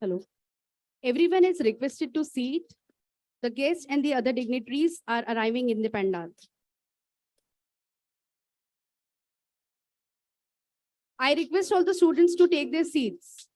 Hello. Everyone is requested to seat. The guests and the other dignitaries are arriving in the pandal. I request all the students to take their seats.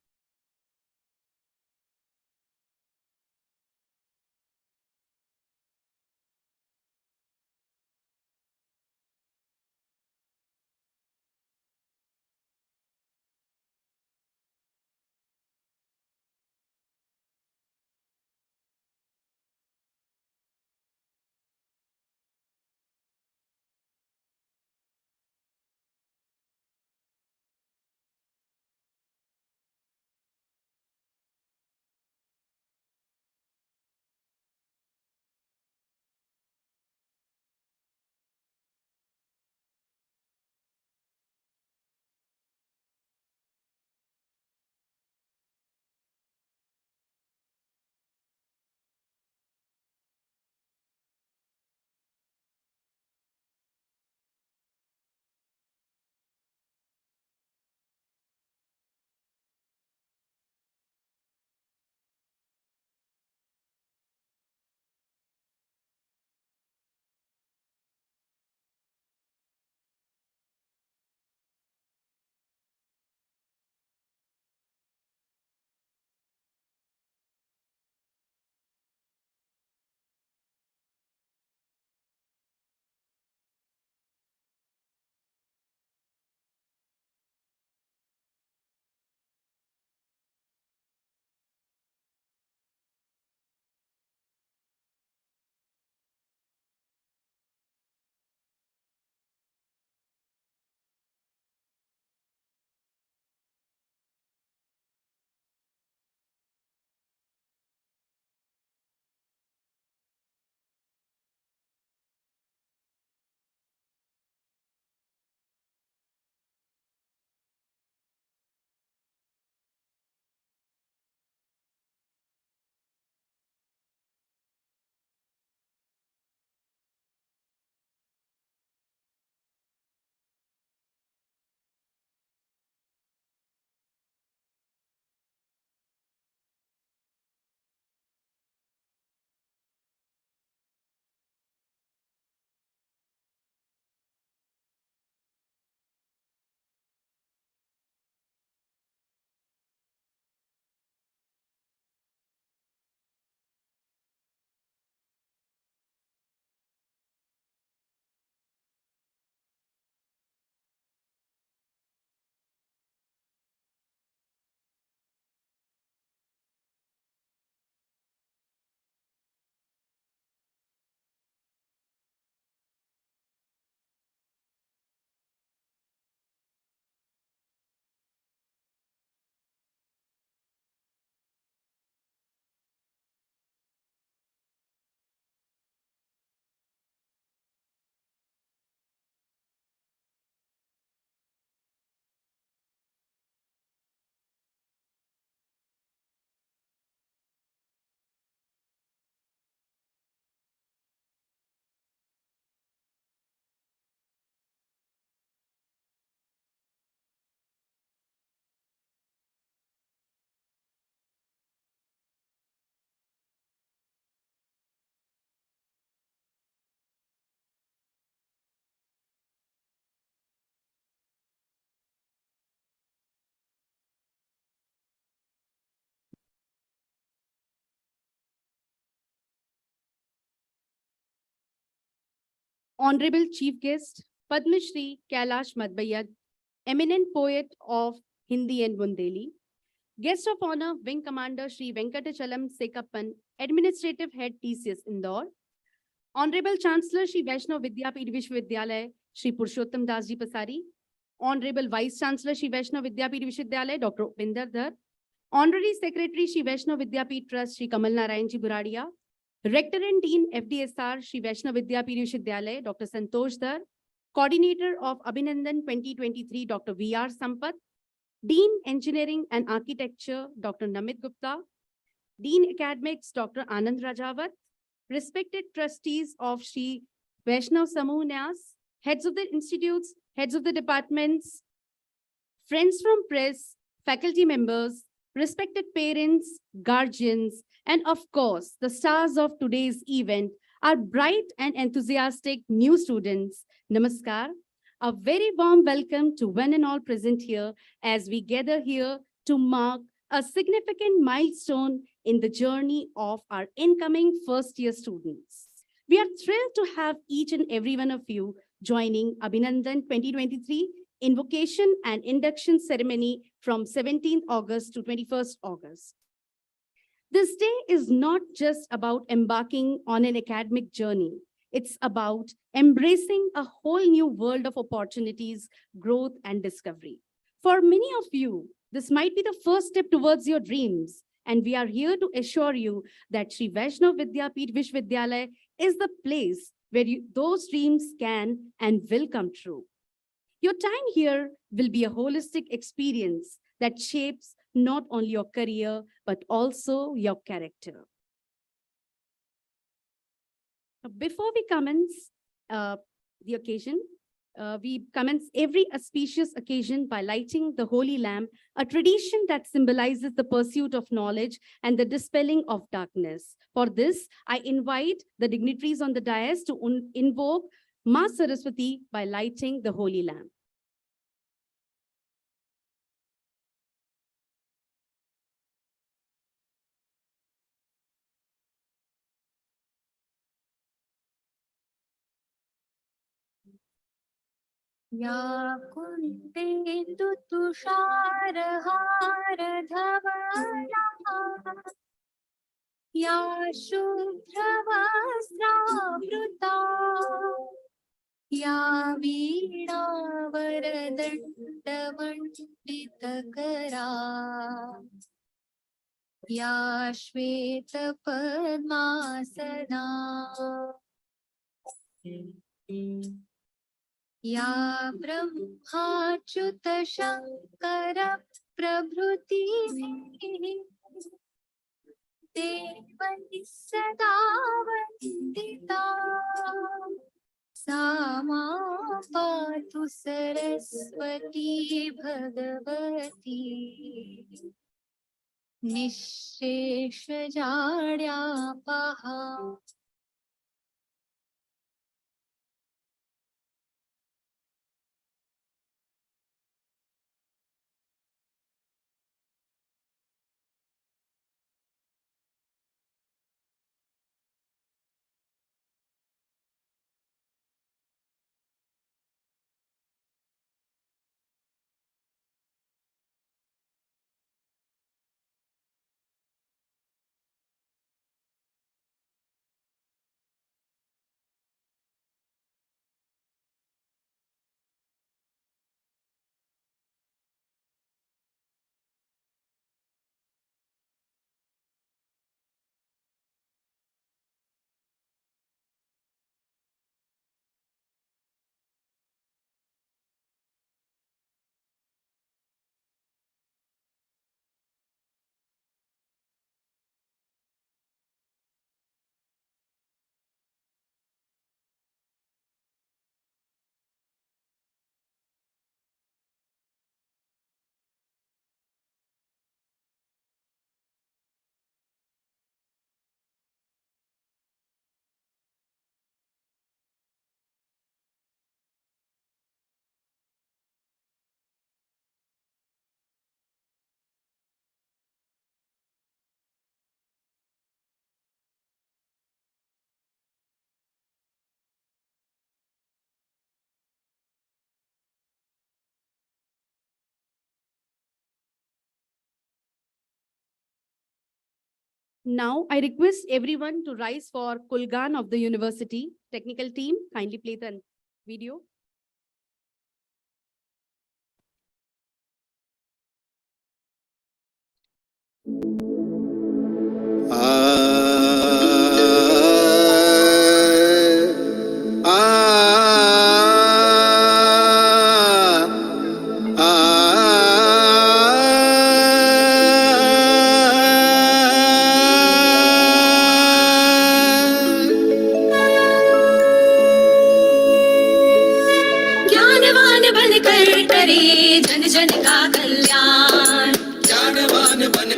Honorable Chief Guest, Padma Shri Kailash Madhvaiya, eminent poet of Hindi and Bundeli. Guest of honor, Wing Commander Shri Venkatachalam Sekappan, Administrative Head TCS Indore. Honorable Chancellor Shri Vaishnav Vidyapeeth Vishwavidyalaya, Shri Purushottam Das Ji Pasari. Honorable Vice Chancellor Shri Vaishnav Vidyapeeth Vishwavidyalaya, Dr. Upinder Dhar. Honorary Secretary Shri Vaishnav Vidyapeeth Trust, Shri Kamal Narayan Ji Buradia. Rector and Dean FDSR, Shri Vaishnav Vidyapeeth Vishwavidyalaya, Dr. Santosh Dhar. Coordinator of Abhinandan 2023, Dr. VR Sampath. Dean Engineering and Architecture, Dr. Namit Gupta. Dean Academics, Dr. Anand Rajawat. Respected trustees of Shri Vaishnav Samuh Nyas, heads of the institutes, heads of the departments, friends from press, faculty members, Respected parents, guardians, and of course, the stars of today's event, our bright and enthusiastic new students. Namaskar. A very warm welcome to one and all present here as we gather here to mark a significant milestone in the journey of our incoming first year students. We are thrilled to have each and every one of you joining Abhinandan 2023 invocation and induction ceremony from 17th August to 21st August. This day is not just about embarking on an academic journey. It's about embracing a whole new world of opportunities, growth, and discovery. For many of you, this might be the first step towards your dreams, and we are here to assure you that Sri Vaishnav Vidyapeeth Vishwavidyalaya is the place where those dreams can and will come true. Your time here will be a holistic experience that shapes not only your career, but also your character. Before we commence the occasion, we commence every auspicious occasion by lighting the holy lamp, a tradition that symbolizes the pursuit of knowledge and the dispelling of darkness. For this, I invite the dignitaries on the dais to invoke Ma Saraswati by lighting the holy lamp. या कुन्तेन्दु तुषारहारधवला या शुभ्रवस्त्रावृता या वीणावरदण्डमण्डितकरा या श्वेतपद्मासना या ब्रह्माच्युत शङ्कर प्रभृतिभिः देवैः सदा वन्दिता सा मां पातु Saraswati Bhagwati निःशेषजाड्यापहा. Now, I request everyone to rise for Kulgan of the university. Technical team, kindly play the video. ज्ञानवान बनकर करे जन जन का कल्याण. ज्ञानवान बन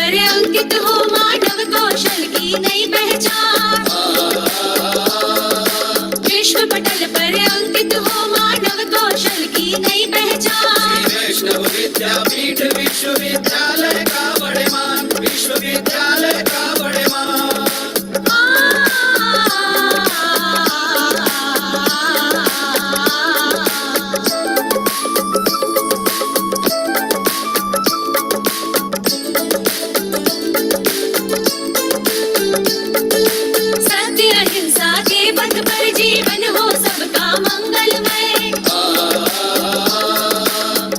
पर अंकित हो मानव कौशल की नई पहचान। विश्व पटल पर अंकित हो मानव कौशल की नई पहचान। वैष्णव विद्यापीठ विश्वविद्यालय का बड़े मान, विश्वविद्यालय का बड़े मान। सत्य अहिंसा के पथ पर जीवन हो सबका मंगलमय।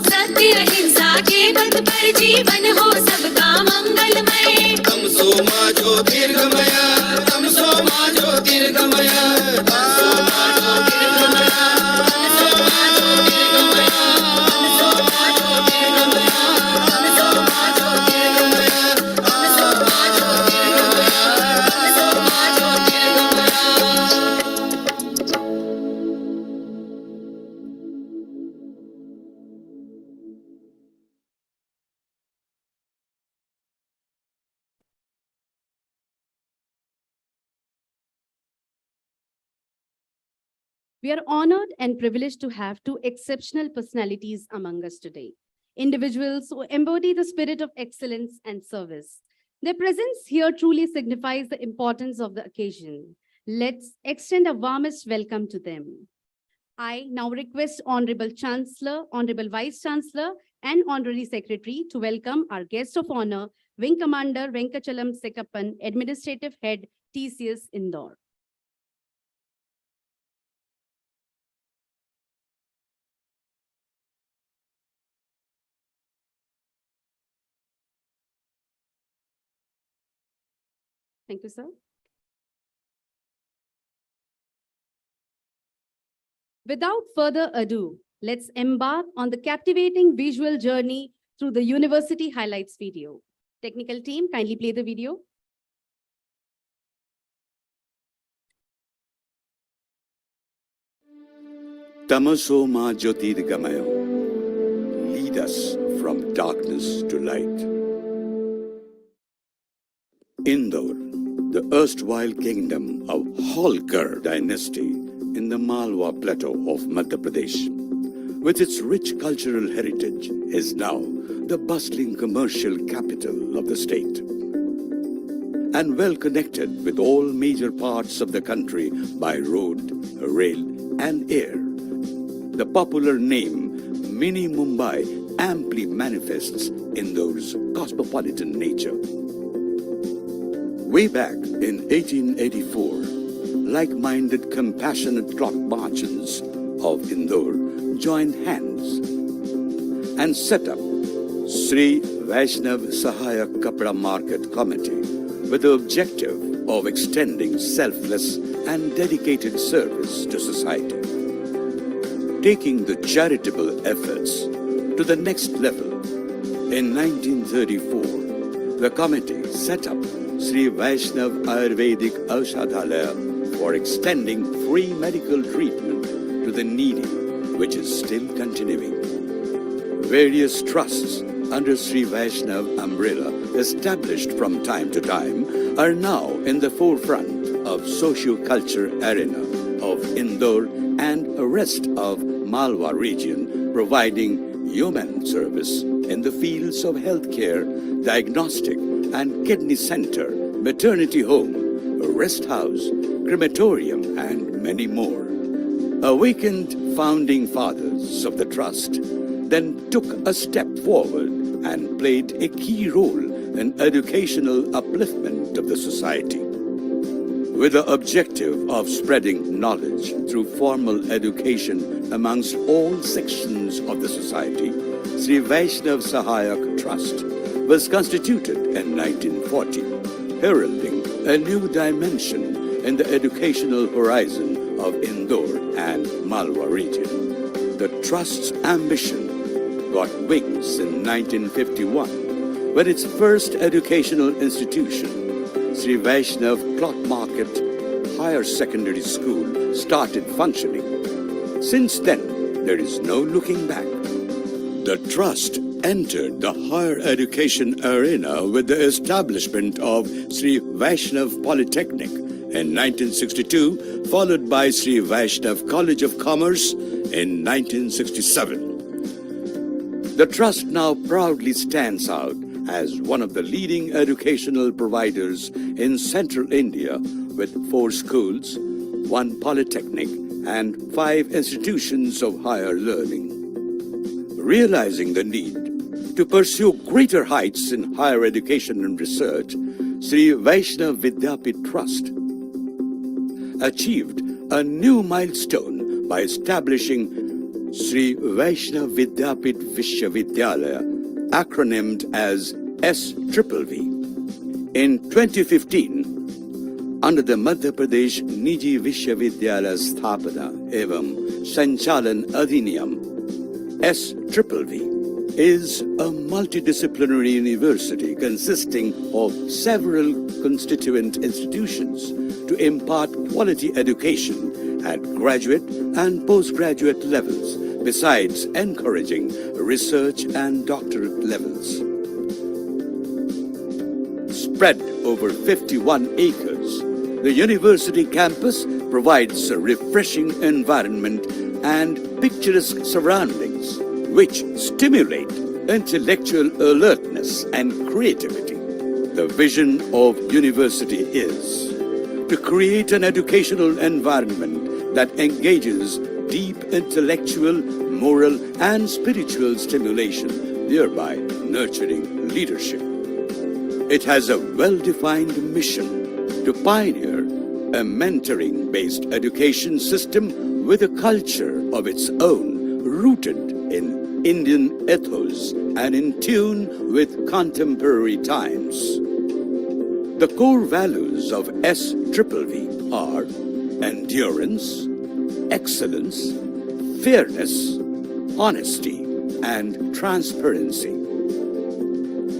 सत्य अहिंसा के पथ पर जीवन हो सबका मंगलमय। तमसो मा ज्योतिर्गमय, तमसो मा ज्योतिर्गमय, तमसो मा ज्योतिर्गमय, तमसो मा ज्योतिर्गमय, तमसो मा ज्योतिर्गमय, तमसो मा ज्योतिर्गमय, तमसो मा ज्योतिर्गमय, तमसो मा ज्योतिर्गमय। We are honored and privileged to have two exceptional personalities among us today. Individuals who embody the spirit of excellence and service. Their presence here truly signifies the importance of the occasion. Let's extend a warmest welcome to them. I now request Honorable Chancellor, Honorable Vice Chancellor, and Honorary Secretary to welcome our guest of honor, Wing Commander Venkachalam Sekappan, Administrative Head, TCS Indore. Thank you, sir. Without further ado, let's embark on the captivating visual journey through the university highlights video. Technical team, kindly play the video. Tamaso ma Jyotirgamaya. Lead us from darkness to light. Indore, the erstwhile kingdom of Holkar dynasty in the Malwa plateau of Madhya Pradesh, with its rich cultural heritage, is now the bustling commercial capital of the state. And well connected with all major parts of the country by road, rail, and air. The popular name Mini Mumbai amply manifests Indore's cosmopolitan nature. Way back in 1884, like-minded, compassionate cloth merchants of Indore joined hands and set up Sri Vaishnav Sahayak Kapda Market Committee with the objective of extending selfless and dedicated service to society. Taking the charitable efforts to the next level, in 1934, the committee set up Sri Vaishnav Ayurvedic Aushadhalaya for extending free medical treatment to the needy, which is still continuing. Various trusts under Sri Vaishnav umbrella, established from time to time, are now in the forefront of socio-culture arena of Indore and the rest of Malwa region, providing human service in the fields of healthcare, diagnostic and kidney center, maternity home, rest house, crematorium, and many more. Awakened founding fathers of the trust then took a step forward and played a key role in educational upliftment of the society. With the objective of spreading knowledge through formal education amongst all sections of the society, Sri Vaishnav Sahayak Trust was constituted in 1940, heralding a new dimension in the educational horizon of Indore and Malwa region. The Trust's ambition got wings in 1951 when its first educational institution, Sri Vaishnav Cloth Market Higher Secondary School, started functioning. Since then, there is no looking back. The Trust entered the higher education arena with the establishment of Sri Vaishnav Polytechnic in 1962, followed by Sri Vaishnav College of Commerce in 1967. The trust now proudly stands out as one of the leading educational providers in central India with 4 schools, 1 polytechnic, and 5 institutions of higher learning. Realizing the need to pursue greater heights in higher education and research, Sri Vaishnav Vidyapit Trust achieved a new milestone by establishing Sri Vaishnav Vidyapit Vishwavidyalaya, acronymed as SVV. In 2015, under the Madhya Pradesh Niji Vishwavidyalaya Sthapana Evam Sanchalan Adhiniyam, SVV is a multidisciplinary university consisting of several constituent institutions to impart quality education at graduate and postgraduate levels, besides encouraging research and doctorate levels. Spread over 51 acres, the university campus provides a refreshing environment and picturesque surroundings which stimulate intellectual alertness and creativity. The vision of university is to create an educational environment that engages deep intellectual, moral, and spiritual stimulation, thereby nurturing leadership. It has a well-defined mission to pioneer a mentoring-based education system with a culture of its own, rooted in Indian ethos and in tune with contemporary times. The core values of SVV are endurance, excellence, fairness, honesty, and transparency.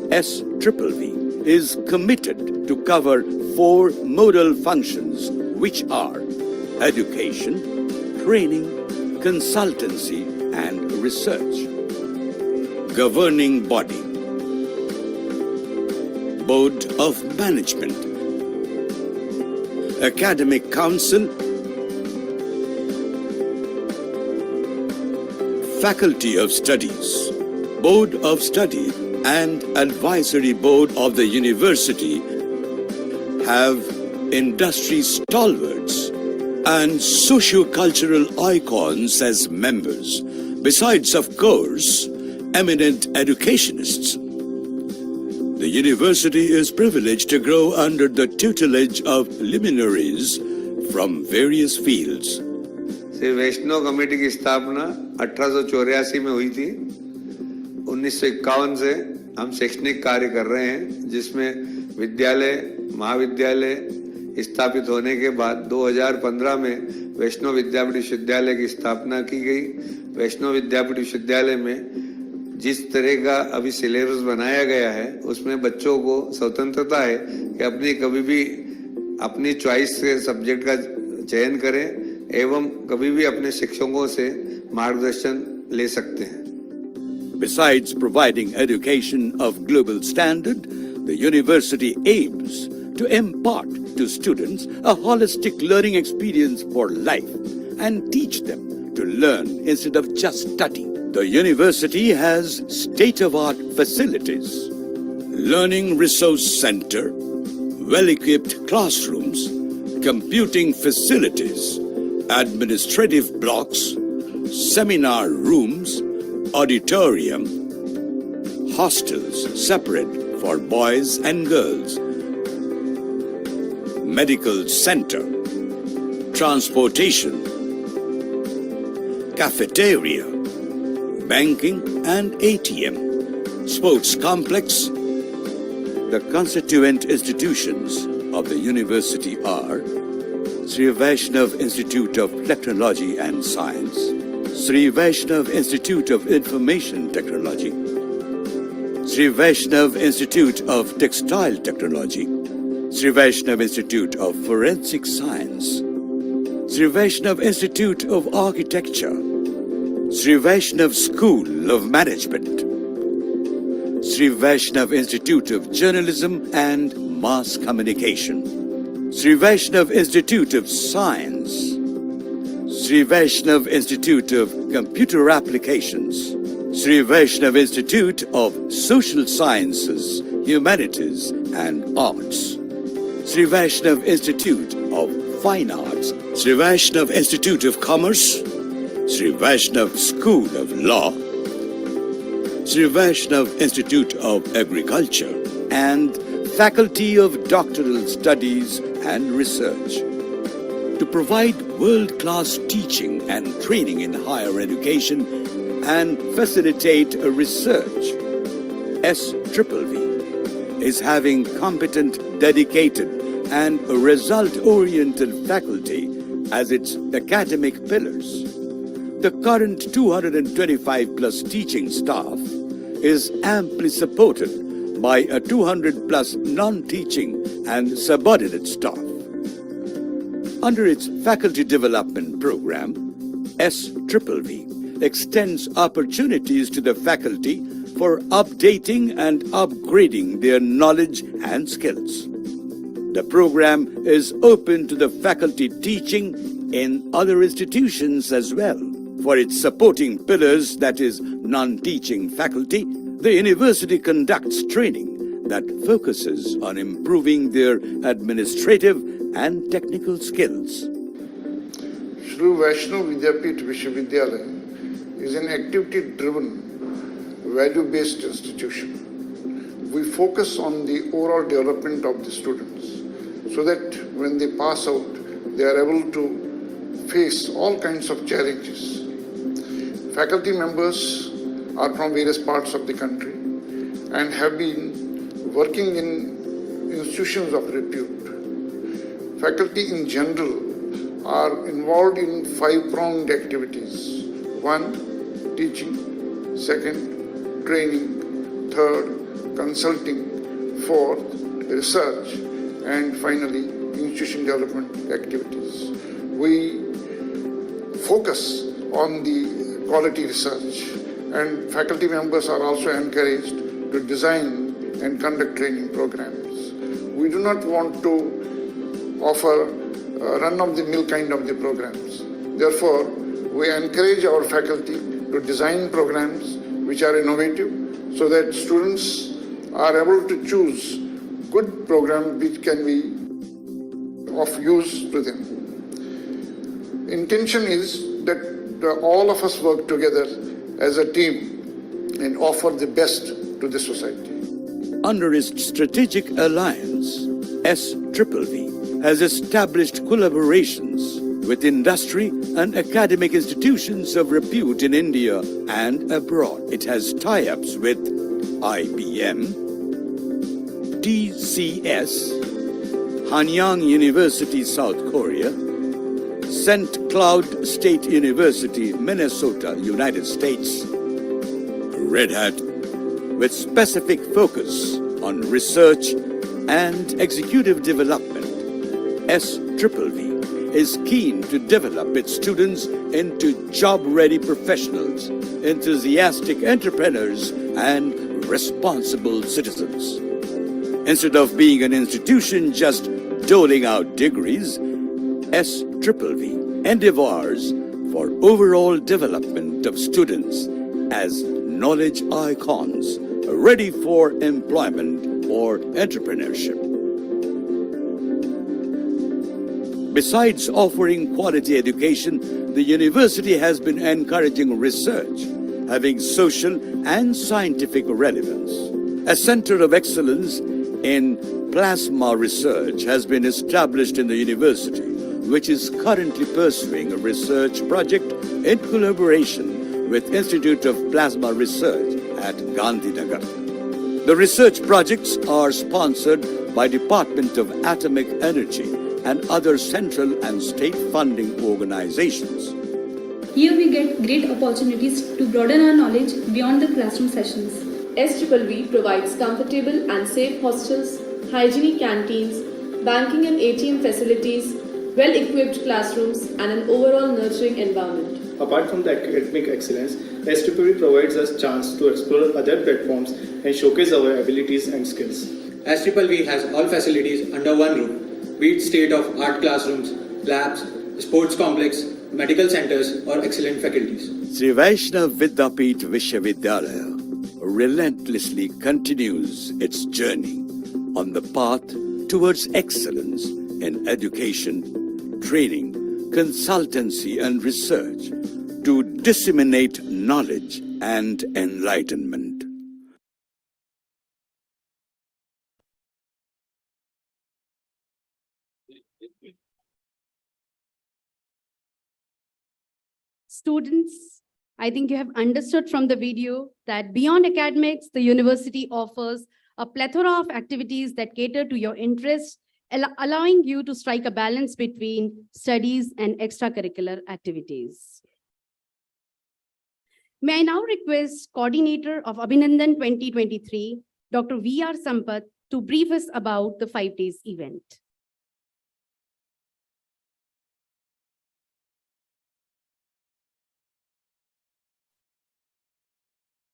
SVV is committed to cover 4 modal functions, which are education, training, consultancy, and research. Governing body: Board of Management, Academic Council, Faculty of Studies, Board of Study, and Advisory Board of the University have industry stalwarts and socio-cultural icons as members, besides, of course, eminent educationists. The university is privileged to grow under the tutelage of luminaries from various fields. Shri Vaishnav committee की स्थापना 1884 में हुई थी। 1951 से हम शैक्षणिक कार्य कर रहे हैं, जिसमें विद्यालय, महाविद्यालय स्थापित होने के बाद 2015 में वैष्णव विद्यापीठ विश्वविद्यालय की स्थापना की गई। वैष्णव विद्यापीठ विश्वविद्यालय में जिस तरह का अभी सिलेबस बनाया गया है, उसमें बच्चों को स्वतंत्रता है कि अपनी कभी भी अपनी चॉइस से सब्जेक्ट का चयन करें एवं कभी भी अपने शिक्षकों से मार्गदर्शन ले सकते हैं। Besides providing education of global standard, the university aims to impart to students a holistic learning experience for life and teach them to learn instead of just study. The university has state-of-art facilities, learning resource center, well-equipped classrooms, computing facilities, administrative blocks, seminar rooms, auditorium, hostels separate for boys and girls, medical center, transportation, cafeteria, banking and ATM, sports complex. The constituent institutions of the university are Sri Vaishnav Institute of Technology and Science, Sri Vaishnav Institute of Information Technology, Sri Vaishnav Institute of Textile Technology, Sri Vaishnav Institute of Forensic Science, Sri Vaishnav Institute of Architecture, Sri Vaishnav School of Management, Sri Vaishnav Institute of Journalism and Mass Communication, Sri Vaishnav Institute of Science, Sri Vaishnav Institute of Computer Applications, Sri Vaishnav Institute of Social Sciences, Humanities and Arts, Sri Vaishnav Institute of Fine Arts, Sri Vaishnav Institute of Commerce, Sri Vaishnav School of Law, Sri Vaishnav Institute of Agriculture, and Faculty of Doctoral Studies and Research. To provide world-class teaching and training in higher education and facilitate research, SVVV is having competent, dedicated, and result-oriented faculty as its academic pillars. The current 225 plus teaching staff is amply supported by a 200 plus non-teaching and subordinate staff. Under its faculty development program, SVVV extends opportunities to the faculty for updating and upgrading their knowledge and skills. The program is open to the faculty teaching in other institutions as well. For its supporting pillars, that is, non-teaching faculty, the university conducts training that focuses on improving their administrative and technical skills. Shri Vaishnav Vidyapith Vishwavidyalaya is an activity-driven, value-based institution. We focus on the overall development of the students so that when they pass out, they are able to face all kinds of challenges. Faculty members are from various parts of the country and have been working in institutions of repute. Faculty in general are involved in 5-pronged activities. 1, teaching. 2, training. 3, consulting. 4, research. And finally, institution development activities. We focus on the quality research, and faculty members are also encouraged to design and conduct training programs. We do not want to offer run-of-the-mill kind of the programs. Therefore, we encourage our faculty to design programs which are innovative so that students are able to choose good programs which can be of use to them. Intention is that all of us work together as a team and offer the best to the society. Under its strategic alliance, SVVV has established collaborations with industry and academic institutions of repute in India and abroad. It has tie-ups with IBM, TCS, Hanyang University, South Korea, St. Cloud State University, Minnesota, United States, Red Hat, with specific focus on research and executive development. SVVV is keen to develop its students into job-ready professionals, enthusiastic entrepreneurs, and responsible citizens. Instead of being an institution just doling out degrees, SVVV endeavors for overall development of students as knowledge icons ready for employment or entrepreneurship. Besides offering quality education, the university has been encouraging research, having social and scientific relevance. A center of excellence in plasma research has been established in the university, which is currently pursuing a research project in collaboration with Institute of Plasma Research at Gandhinagar. The research projects are sponsored by Department of Atomic Energy and other central and state funding organizations. Here we get great opportunities to broaden our knowledge beyond the classroom sessions. SVVV provides comfortable and safe hostels, hygienic canteens, banking and ATM facilities, well-equipped classrooms, and an overall nurturing environment. Apart from the academic excellence, STPV provides us chance to explore other platforms and showcase our abilities and skills. STPV has all facilities under one roof, be it state-of-art classrooms, labs, sports complex, medical centers, or excellent faculties. Sri Vaishnav Vidyapith Vishwavidyalaya relentlessly continues its journey on the path towards excellence in education, training, consultancy, and research to disseminate knowledge and enlightenment. Students, I think you have understood from the video that beyond academics, the university offers a plethora of activities that cater to your interests, allowing you to strike a balance between studies and extracurricular activities. May I now request Coordinator of Abhinandan 2023, Dr. V.R. Sampath, to brief us about the 5 days event.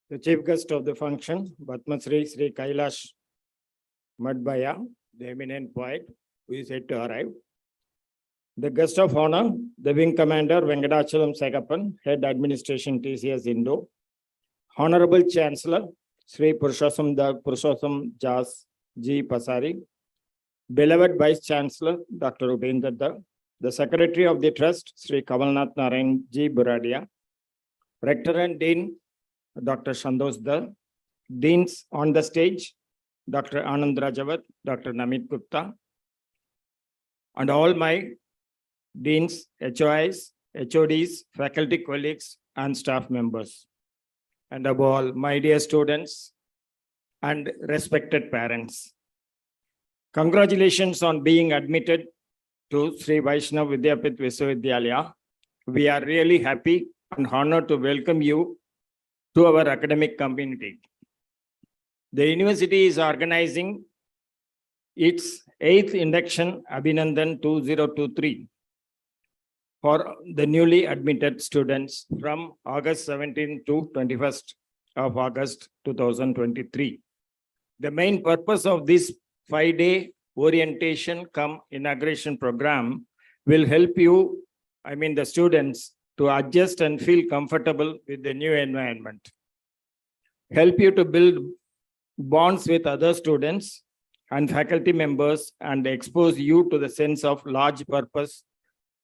The chief guest of the function, Padma Shri Kailash Madbaya, the eminent poet, who is yet to arrive. The guest of honor, the Wing Commander Venkatachalam Sekappan, Head Administration TCS Indo. Honorable Chancellor Sri Purushottam Jas G. Pasari. Beloved Vice Chancellor Dr. Abhinandan. The Secretary of the Trust Sri Kamalnath Narayan G. Buradia. Rector and Dean Dr. Shandosh Dal. Deans on the stage, Dr. Anand Rajavat, Dr. Namit Gupta, and all my deans, HOIs, HODs, faculty colleagues, and staff members. And above all, my dear students and respected parents. Congratulations on being admitted to Sri Vaishnav Vidyapith Vishwavidyalaya. We are really happy and honored to welcome you to our academic community. The university is organizing its 8th induction Abhinandan 2023 for the newly admitted students from August 17 to 21st of August 2023. The main purpose of this 5-day orientation cum inauguration program will help you, the students, to adjust and feel comfortable with the new environment. Help you to build bonds with other students and faculty members and expose you to the sense of large purpose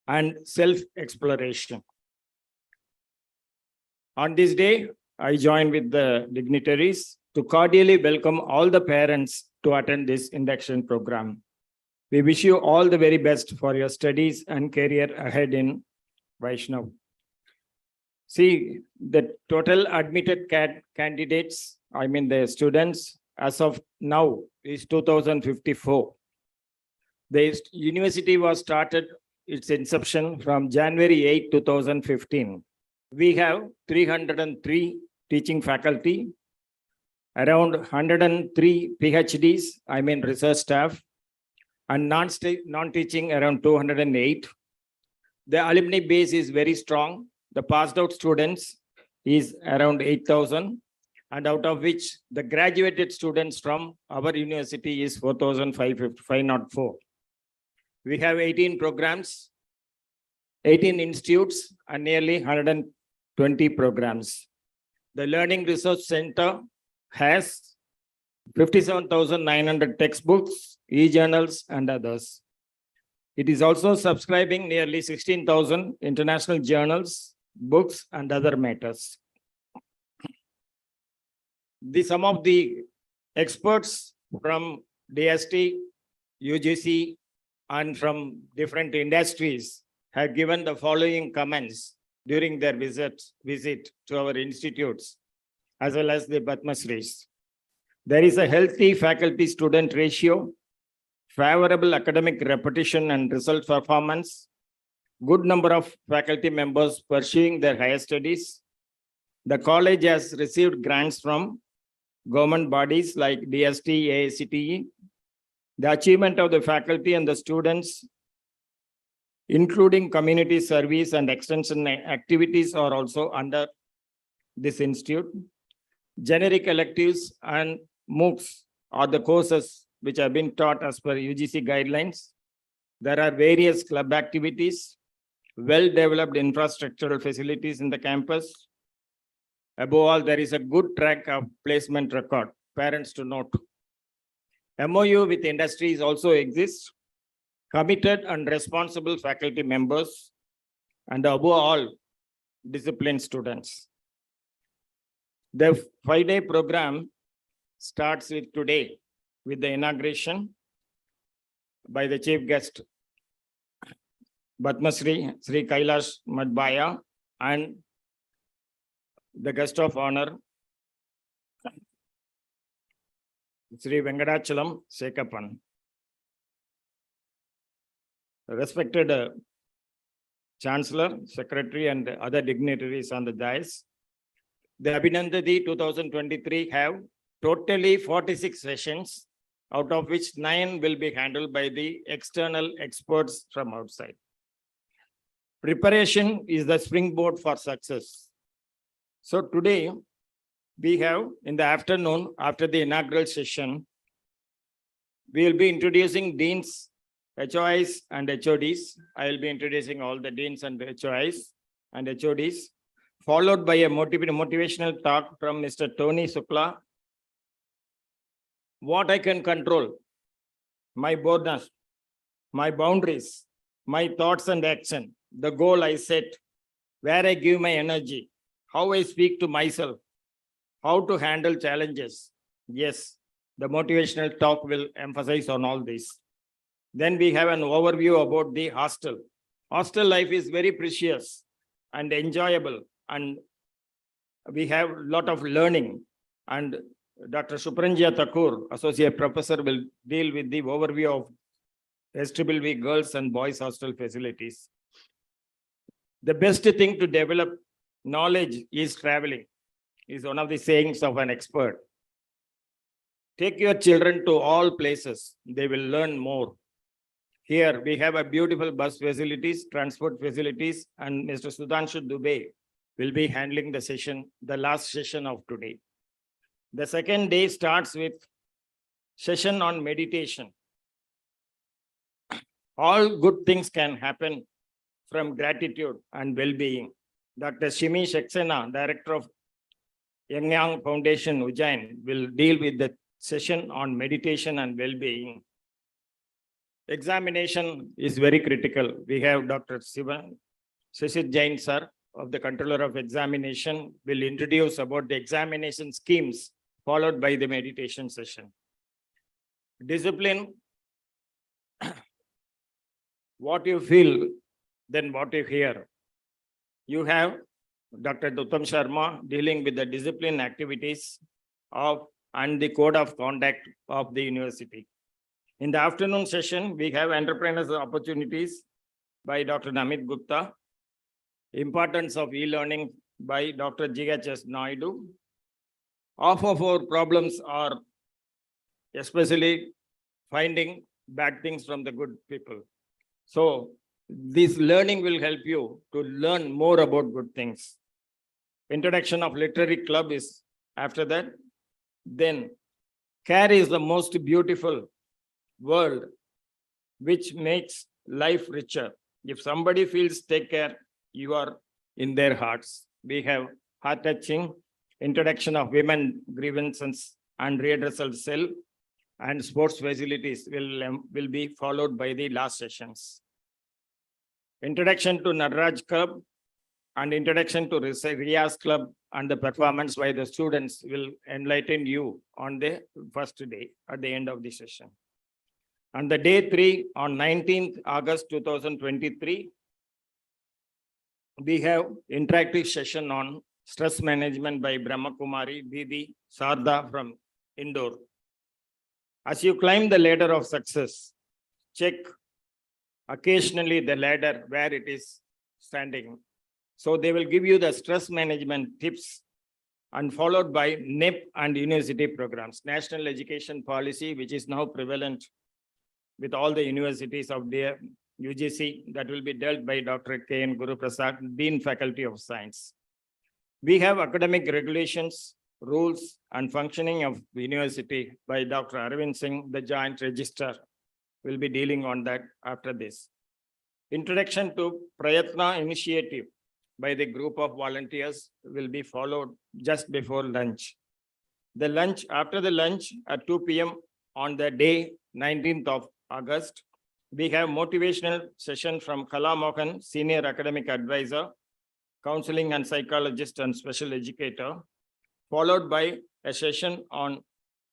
and self-exploration. On this day, I join with the dignitaries to cordially welcome all the parents to attend this induction program. We wish you all the very best for your studies and career ahead in Vaishnav. See, the total admitted candidates, the students, as of now is 2054. The university was started its inception from January 8, 2015. We have 303 teaching faculty, around 103 PhDs, research staff, and non-teaching around 208. The alumni base is very strong. The passed out students is around 8,000, and out of which the graduated students from our university is 4,504. We have 18 programs, 18 institutes, and nearly 120 programs. The Learning Research Center has 57,900 textbooks, e-journals, and others. It is also subscribing nearly 16,000 international journals, books, and other matters. Some of the experts from DST, UGC, and from different industries have given the following comments during their visit to our institutes, as well as the Padma Shris. There is a healthy faculty-student ratio, favorable academic repetition and result performance, good number of faculty members pursuing their higher studies. The college has received grants from government bodies like DST, AICTE. The achievement of the faculty and the students, including community service and extension activities, are also under this institute. Generic electives and MOOCs are the courses which have been taught as per UGC guidelines. There are various club activities, well-developed infrastructural facilities in the campus. Above all, there is a good track of placement record. Parents to note. MOU with industries also exists. Committed and responsible faculty members, and above all, disciplined students. The 5-day program starts with today with the inauguration by the chief guest Padma Shri Kailash Madbaya and the guest of honor Sri Venkatachalam Sekappan. Respected Chancellor, Secretary, and other dignitaries on the dais, the Abhinandan 2023 have totally 46 sessions, out of which 9 will be handled by the external experts from outside. Preparation is the springboard for success. So today, we have in the afternoon, after the inaugural session, we will be introducing deans, HOIs and HODs. I will be introducing all the deans and HOIs and HODs, followed by a motivational talk from Mr. Tony Sukla. What I can control, my bonus, my boundaries, my thoughts and action, the goal I set, where I give my energy, how I speak to myself, how to handle challenges. Yes, the motivational talk will emphasize on all this. Then we have an overview about the hostel. Hostel life is very precious and enjoyable, and we have a lot of learning. And Dr. Supranjya Thakur, Associate Professor, will deal with the overview of SWV girls and boys hostel facilities. The best thing to develop knowledge is traveling, is one of the sayings of an expert. Take your children to all places, they will learn more. Here we have a beautiful bus facilities, transport facilities, and Mr. Sudhanshu Dubey will be handling the session, the last session of today. The second day starts with session on meditation. All good things can happen from gratitude and well-being. Dr. Shimi Saxena, Director of Yang Foundation, Ujjain, will deal with the session on meditation and well-being. Examination is very critical. We have Dr. Sishit Jain, sir, of the Controller of Examination, will introduce about the examination schemes, followed by the meditation session. Discipline, what you feel, then what you hear. You have Dr. Uttam Sharma dealing with the discipline activities of and the code of conduct of the university. In the afternoon session, we have entrepreneurs opportunities by Dr. Namit Gupta, importance of e-learning by Dr. G.H.S. Naidu. Half of our problems are especially finding bad things from the good people. So this learning will help you to learn more about good things. Introduction of literary club is after that. Then care is the most beautiful word which makes life richer. If somebody feels take care, you are in their hearts. We have heart-touching introduction of women grievances and redressal cell, and sports facilities will be followed by the last sessions. Introduction to Nadraj Club and introduction to Riyaz Club and the performance by the students will enlighten you on the first day at the end of the session. On the day 3, on 19th August 2023, we have interactive session on stress management by Brahma Kumari Didi Sarda from Indore. As you climb the ladder of success, check occasionally the ladder where it is standing. So they will give you the stress management tips and followed by NEP and university programs, National Education Policy, which is now prevalent with all the universities of the UGC, that will be dealt by Dr. K.N. Guru Prasad, Dean Faculty of Science. We have academic regulations, rules, and functioning of the university by Dr. Arvind Singh, the Joint Registrar, will be dealing on that after this. Introduction to Prayatna initiative by the group of volunteers will be followed just before lunch. After the lunch at 2 p.m. on the day 19th of August, we have motivational session from Kala Mohan, Senior Academic Advisor, Counseling and Psychologist and Special Educator, followed by a session on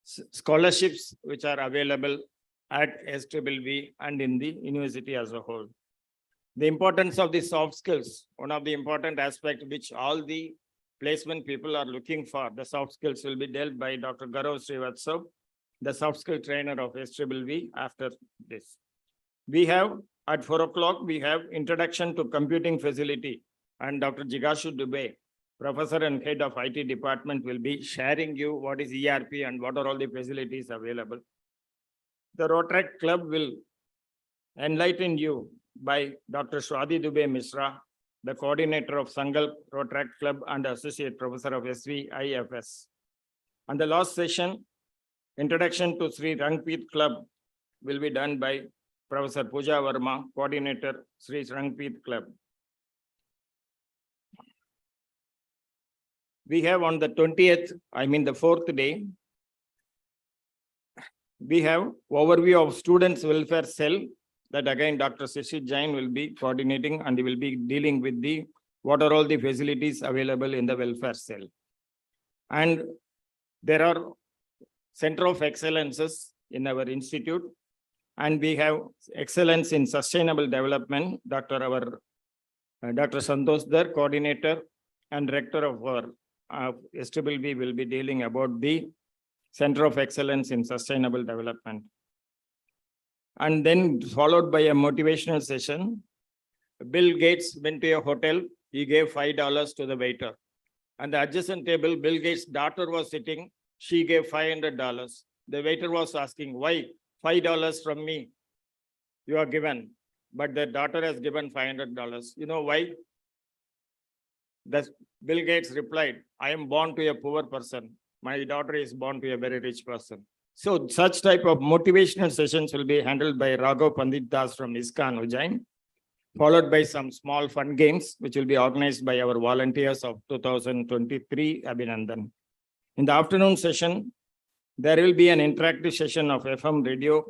scholarships which are available at SWV and in the university as a whole. The importance of the soft skills, one of the important aspects which all the placement people are looking for, the soft skills will be dealt by Dr. Gaurav Srivatsav, the soft skill trainer of SWV after this. We have at 4 o'clock, we have introduction to computing facility and Dr. Jigashu Dubey, Professor and Head of IT Department, will be sharing you what is ERP and what are all the facilities available. The Rotaract Club will enlighten you by Dr. Swati Dubey Misra, the coordinator of Sangal Rotaract Club and Associate Professor of SVIFS. And the last session, introduction to Sri Rangpeet Club, will be done by Professor Pooja Verma, coordinator, Sri Rangpeet Club. We have on the 20th, the fourth day, we have overview of Students Welfare Cell that again Dr. Sishi Jain will be coordinating and he will be dealing with what are all the facilities available in the welfare cell. And there are Center of Excellences in our institute, and we have Excellence in Sustainable Development, Dr. Santosh Dar, coordinator and rector of our SWB, will be dealing about the Center of Excellence in Sustainable Development. And then followed by a motivational session. Bill Gates went to a hotel, he gave $5 to the waiter. And the adjacent table, Bill Gates' daughter was sitting, she gave $500. The waiter was asking, why $5 from me you are given, but the daughter has given $500. You know why? Bill Gates replied, I am born to a poor person. My daughter is born to a very rich person. So such type of motivational sessions will be handled by Raghav Pandit Das from ISKCON Ujjain, followed by some small fun games, which will be organized by our volunteers of 2023 Abhinandan. In the afternoon session, there will be an interactive session of FM radio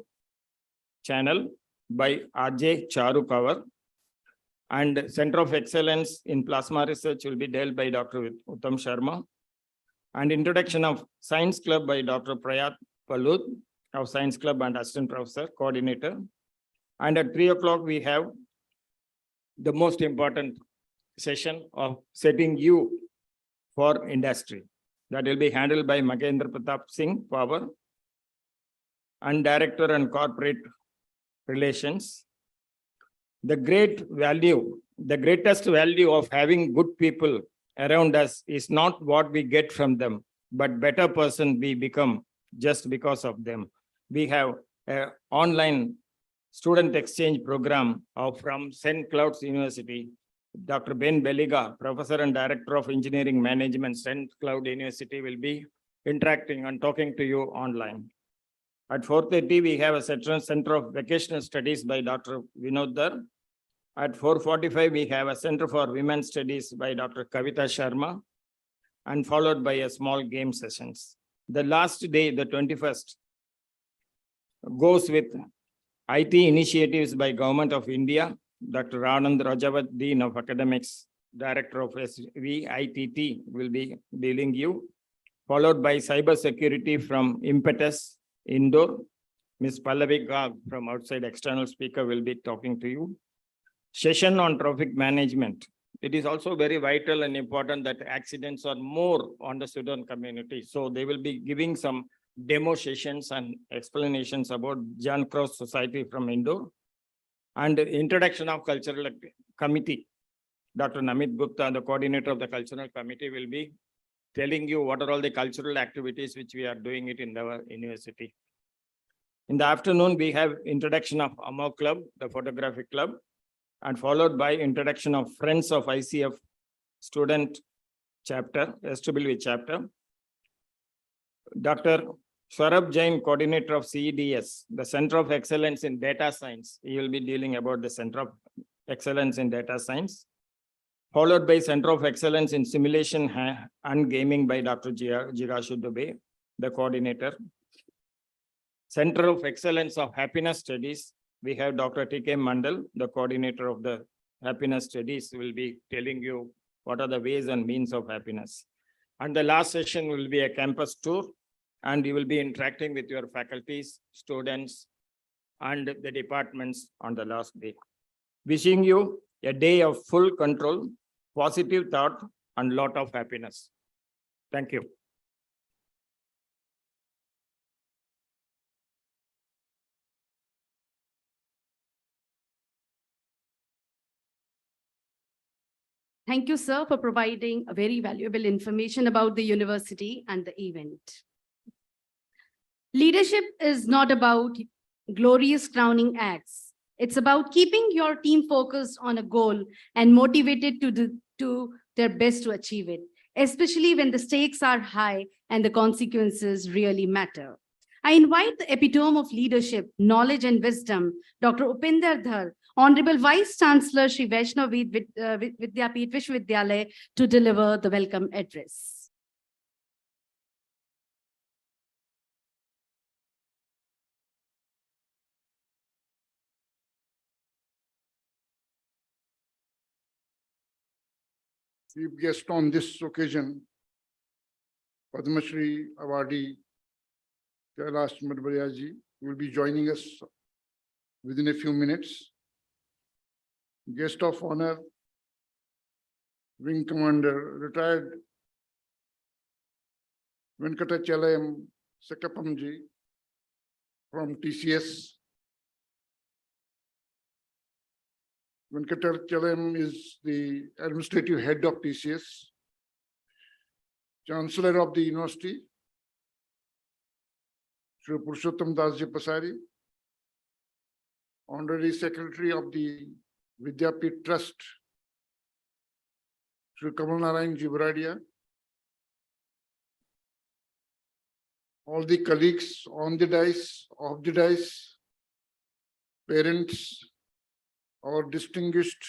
channel by RJ Charu Kaur, and Center of Excellence in Plasma Research will be dealt by Dr. Uttam Sharma, and introduction of Science Club by Dr. Prayat Palud of Science Club and Assistant Professor, Coordinator. And at 3 o'clock, we have the most important session of setting you for industry. That will be handled by Mahendra Pratap Singh, Power, and Director and Corporate Relations. The greatest value of having good people around us is not what we get from them, but better person we become just because of them. We have an online student exchange program from St. Cloud's University. Dr. Ben Beliga, Professor and Director of Engineering Management, St. Cloud University, will be interacting and talking to you online. At 4:30, we have a Center of Vocational Studies by Dr. Vinod Dar. At 4:45, we have a Center for Women's Studies by Dr. Kavita Sharma, and followed by a small game sessions. The last day, the 21st, goes with IT initiatives by Government of India. Dr. Anand Rajavat, Dean of Academics, Director of SVITT, will be dealing you, followed by cyber security from Impetus Indore. Ms. Pallavi Garg from outside external speaker will be talking to you. Session on traffic management. It is also very vital and important that accidents are more on the student community. So they will be giving some demo sessions and explanations about Jan Cross Society from Indore. And introduction of cultural committee. Dr. Namit Gupta, the coordinator of the cultural committee, will be telling you what are all the cultural activities which we are doing it in our university. In the afternoon, we have introduction of AMO Club, the photographic club, and followed by introduction of Friends of ICF student chapter, SWB chapter. Dr. Swarab Jain, coordinator of CEDS, the Center of Excellence in Data Science. He will be dealing about the Center of Excellence in Data Science, followed by Center of Excellence in Simulation and Gaming by Dr. Jirashu Dubey, the coordinator. Center of Excellence of Happiness Studies, we have Dr. T.K. Mandal, the coordinator of the Happiness Studies, will be telling you what are the ways and means of happiness. And the last session will be a campus tour, and you will be interacting with your faculties, students, and the departments on the last day. Wishing you a day of full control, positive thought, and lot of happiness. Thank you. Thank you, sir, for providing a very valuable information about the university and the event. Leadership is not about glorious crowning acts. It's about keeping your team focused on a goal and motivated to do their best to achieve it, especially when the stakes are high and the consequences really matter. I invite the epitome of leadership, knowledge, and wisdom, Dr. Upinder Dhar, Honorable Vice Chancellor Shri Vaishnav Vidyapeeth Vishwavidyalaya, to deliver the welcome address. Chief guest on this occasion, Padma Shri awardee Kailash Madbaya ji will be joining us within a few minutes. Guest of honor, Wing Commander, retired Venkatachalam Sekapam ji from TCS. Venkatachalam is the administrative head of TCS, Chancellor of the University, Shri Purushottam Das ji Pasari, Honorary Secretary of the Vidyapeeth Trust, Shri Kamal Narayan ji Baradia, all the colleagues on the dais, off the dais, parents, our distinguished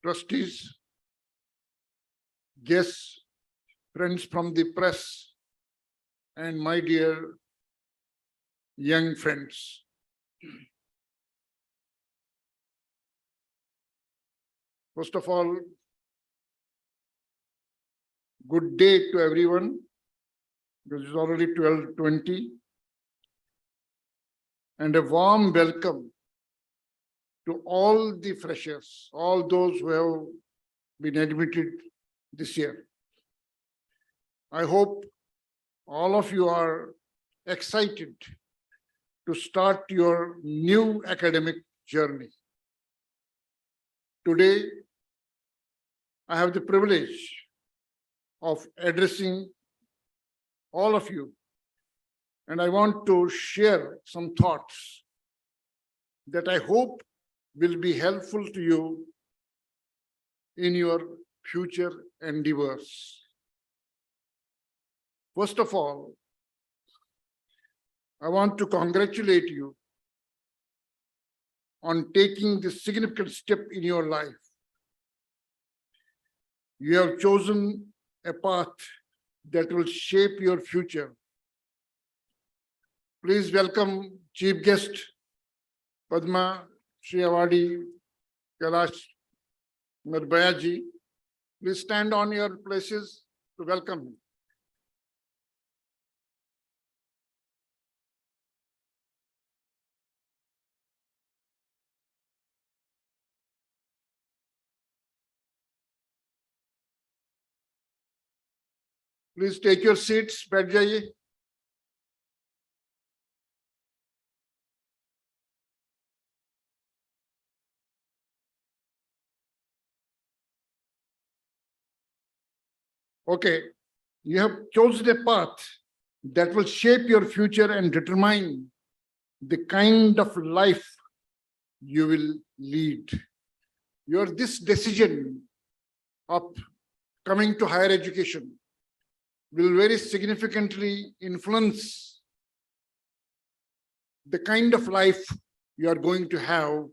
trustees, guests, friends from the press, and my dear young friends. First of all, good day to everyone. This is already 12:20. And a warm welcome to all the freshers, all those who have been admitted this year. I hope all of you are excited to start your new academic journey. Today, I have the privilege of addressing all of you, and I want to share some thoughts that I hope will be helpful to you in your future endeavors. First of all, I want to congratulate you on taking this significant step in your life. You have chosen a path that will shape your future. Please welcome Chief Guest Padma Shri awardee Kailash Madbaya ji. Please stand on your places to welcome him. Please take your seats, बैठ जाइए. Okay, you have chosen a path that will shape your future and determine the kind of life you will lead. This decision of coming to higher education will very significantly influence the kind of life you are going to have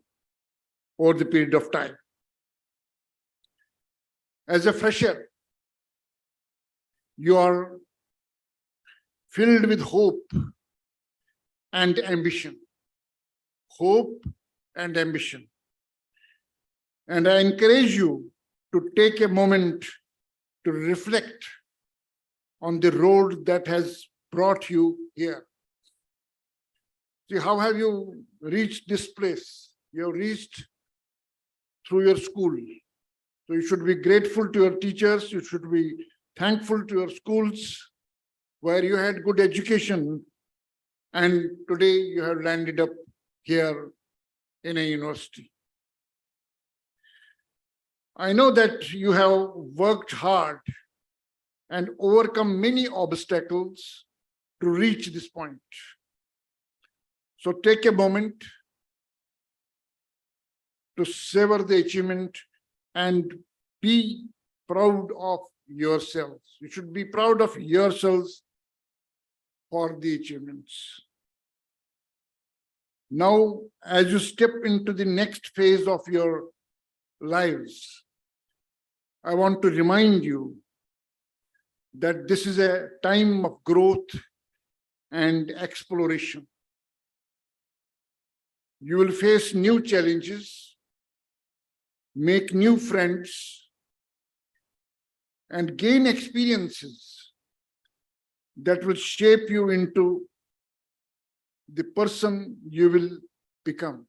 over the period of time. As a fresher, you are filled with hope and ambition. Hope and ambition. And I encourage you to take a moment to reflect on the road that has brought you here. See, how have you reached this place? You have reached through your school. So you should be grateful to your teachers. You should be thankful to your schools where you had good education. And today you have landed up here in a university. I know that you have worked hard and overcome many obstacles to reach this point. So take a moment to savor the achievement and be proud of yourselves. You should be proud of yourselves for the achievements. Now, as you step into the next phase of your lives, I want to remind you that this is a time of growth and exploration. You will face new challenges, make new friends, and gain experiences that will shape you into the person you will become.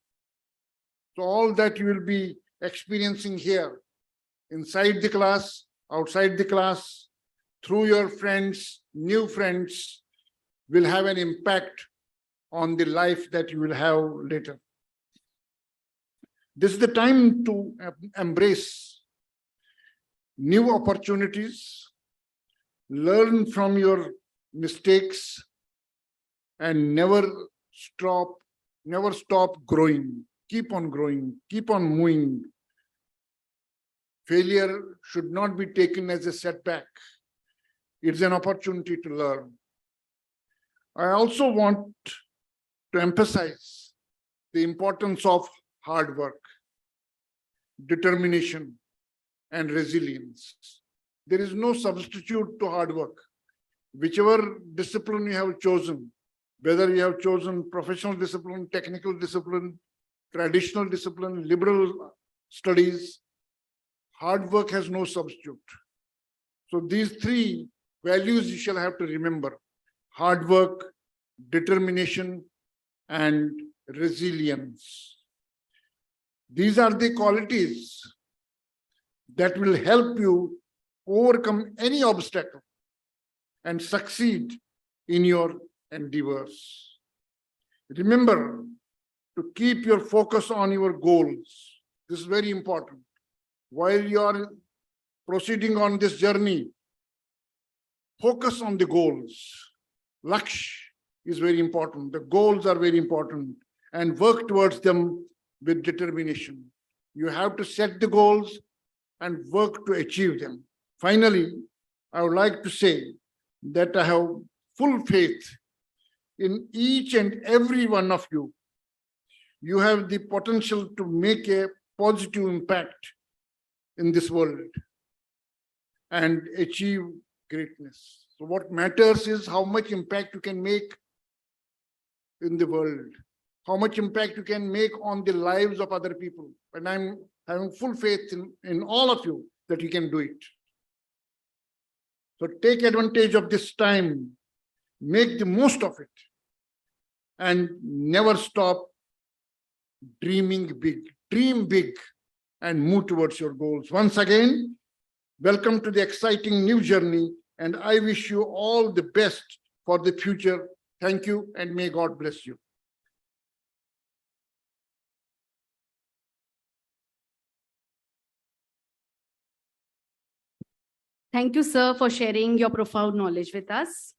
So all that you will be experiencing here, inside the class, outside the class, through your friends, new friends, will have an impact on the life that you will have later. This is the time to embrace new opportunities, learn from your mistakes, and never stop growing. Keep on growing, keep on moving. Failure should not be taken as a setback. It's an opportunity to learn. I also want to emphasize the importance of hard work, determination, and resilience. There is no substitute to hard work. Whichever discipline you have chosen, whether you have chosen professional discipline, technical discipline, traditional discipline, liberal studies, hard work has no substitute. So these three values you shall have to remember: hard work, determination, and resilience. These are the qualities that will help you overcome any obstacle and succeed in your endeavors. Remember to keep your focus on your goals. This is very important. While you are proceeding on this journey, focus on the goals. Laksh is very important. The goals are very important, and work towards them with determination. You have to set the goals and work to achieve them. Finally, I would like to say that I have full faith in each and every one of you. You have the potential to make a positive impact in this world and achieve greatness. So what matters is how much impact you can make in the world, how much impact you can make on the lives of other people. And I'm having full faith in all of you that you can do it. So take advantage of this time, make the most of it, and never stop dreaming big. Dream big and move towards your goals. Once again, welcome to the exciting new journey, and I wish you all the best for the future. Thank you, and may God bless you. Thank you, sir, for sharing your profound knowledge with us.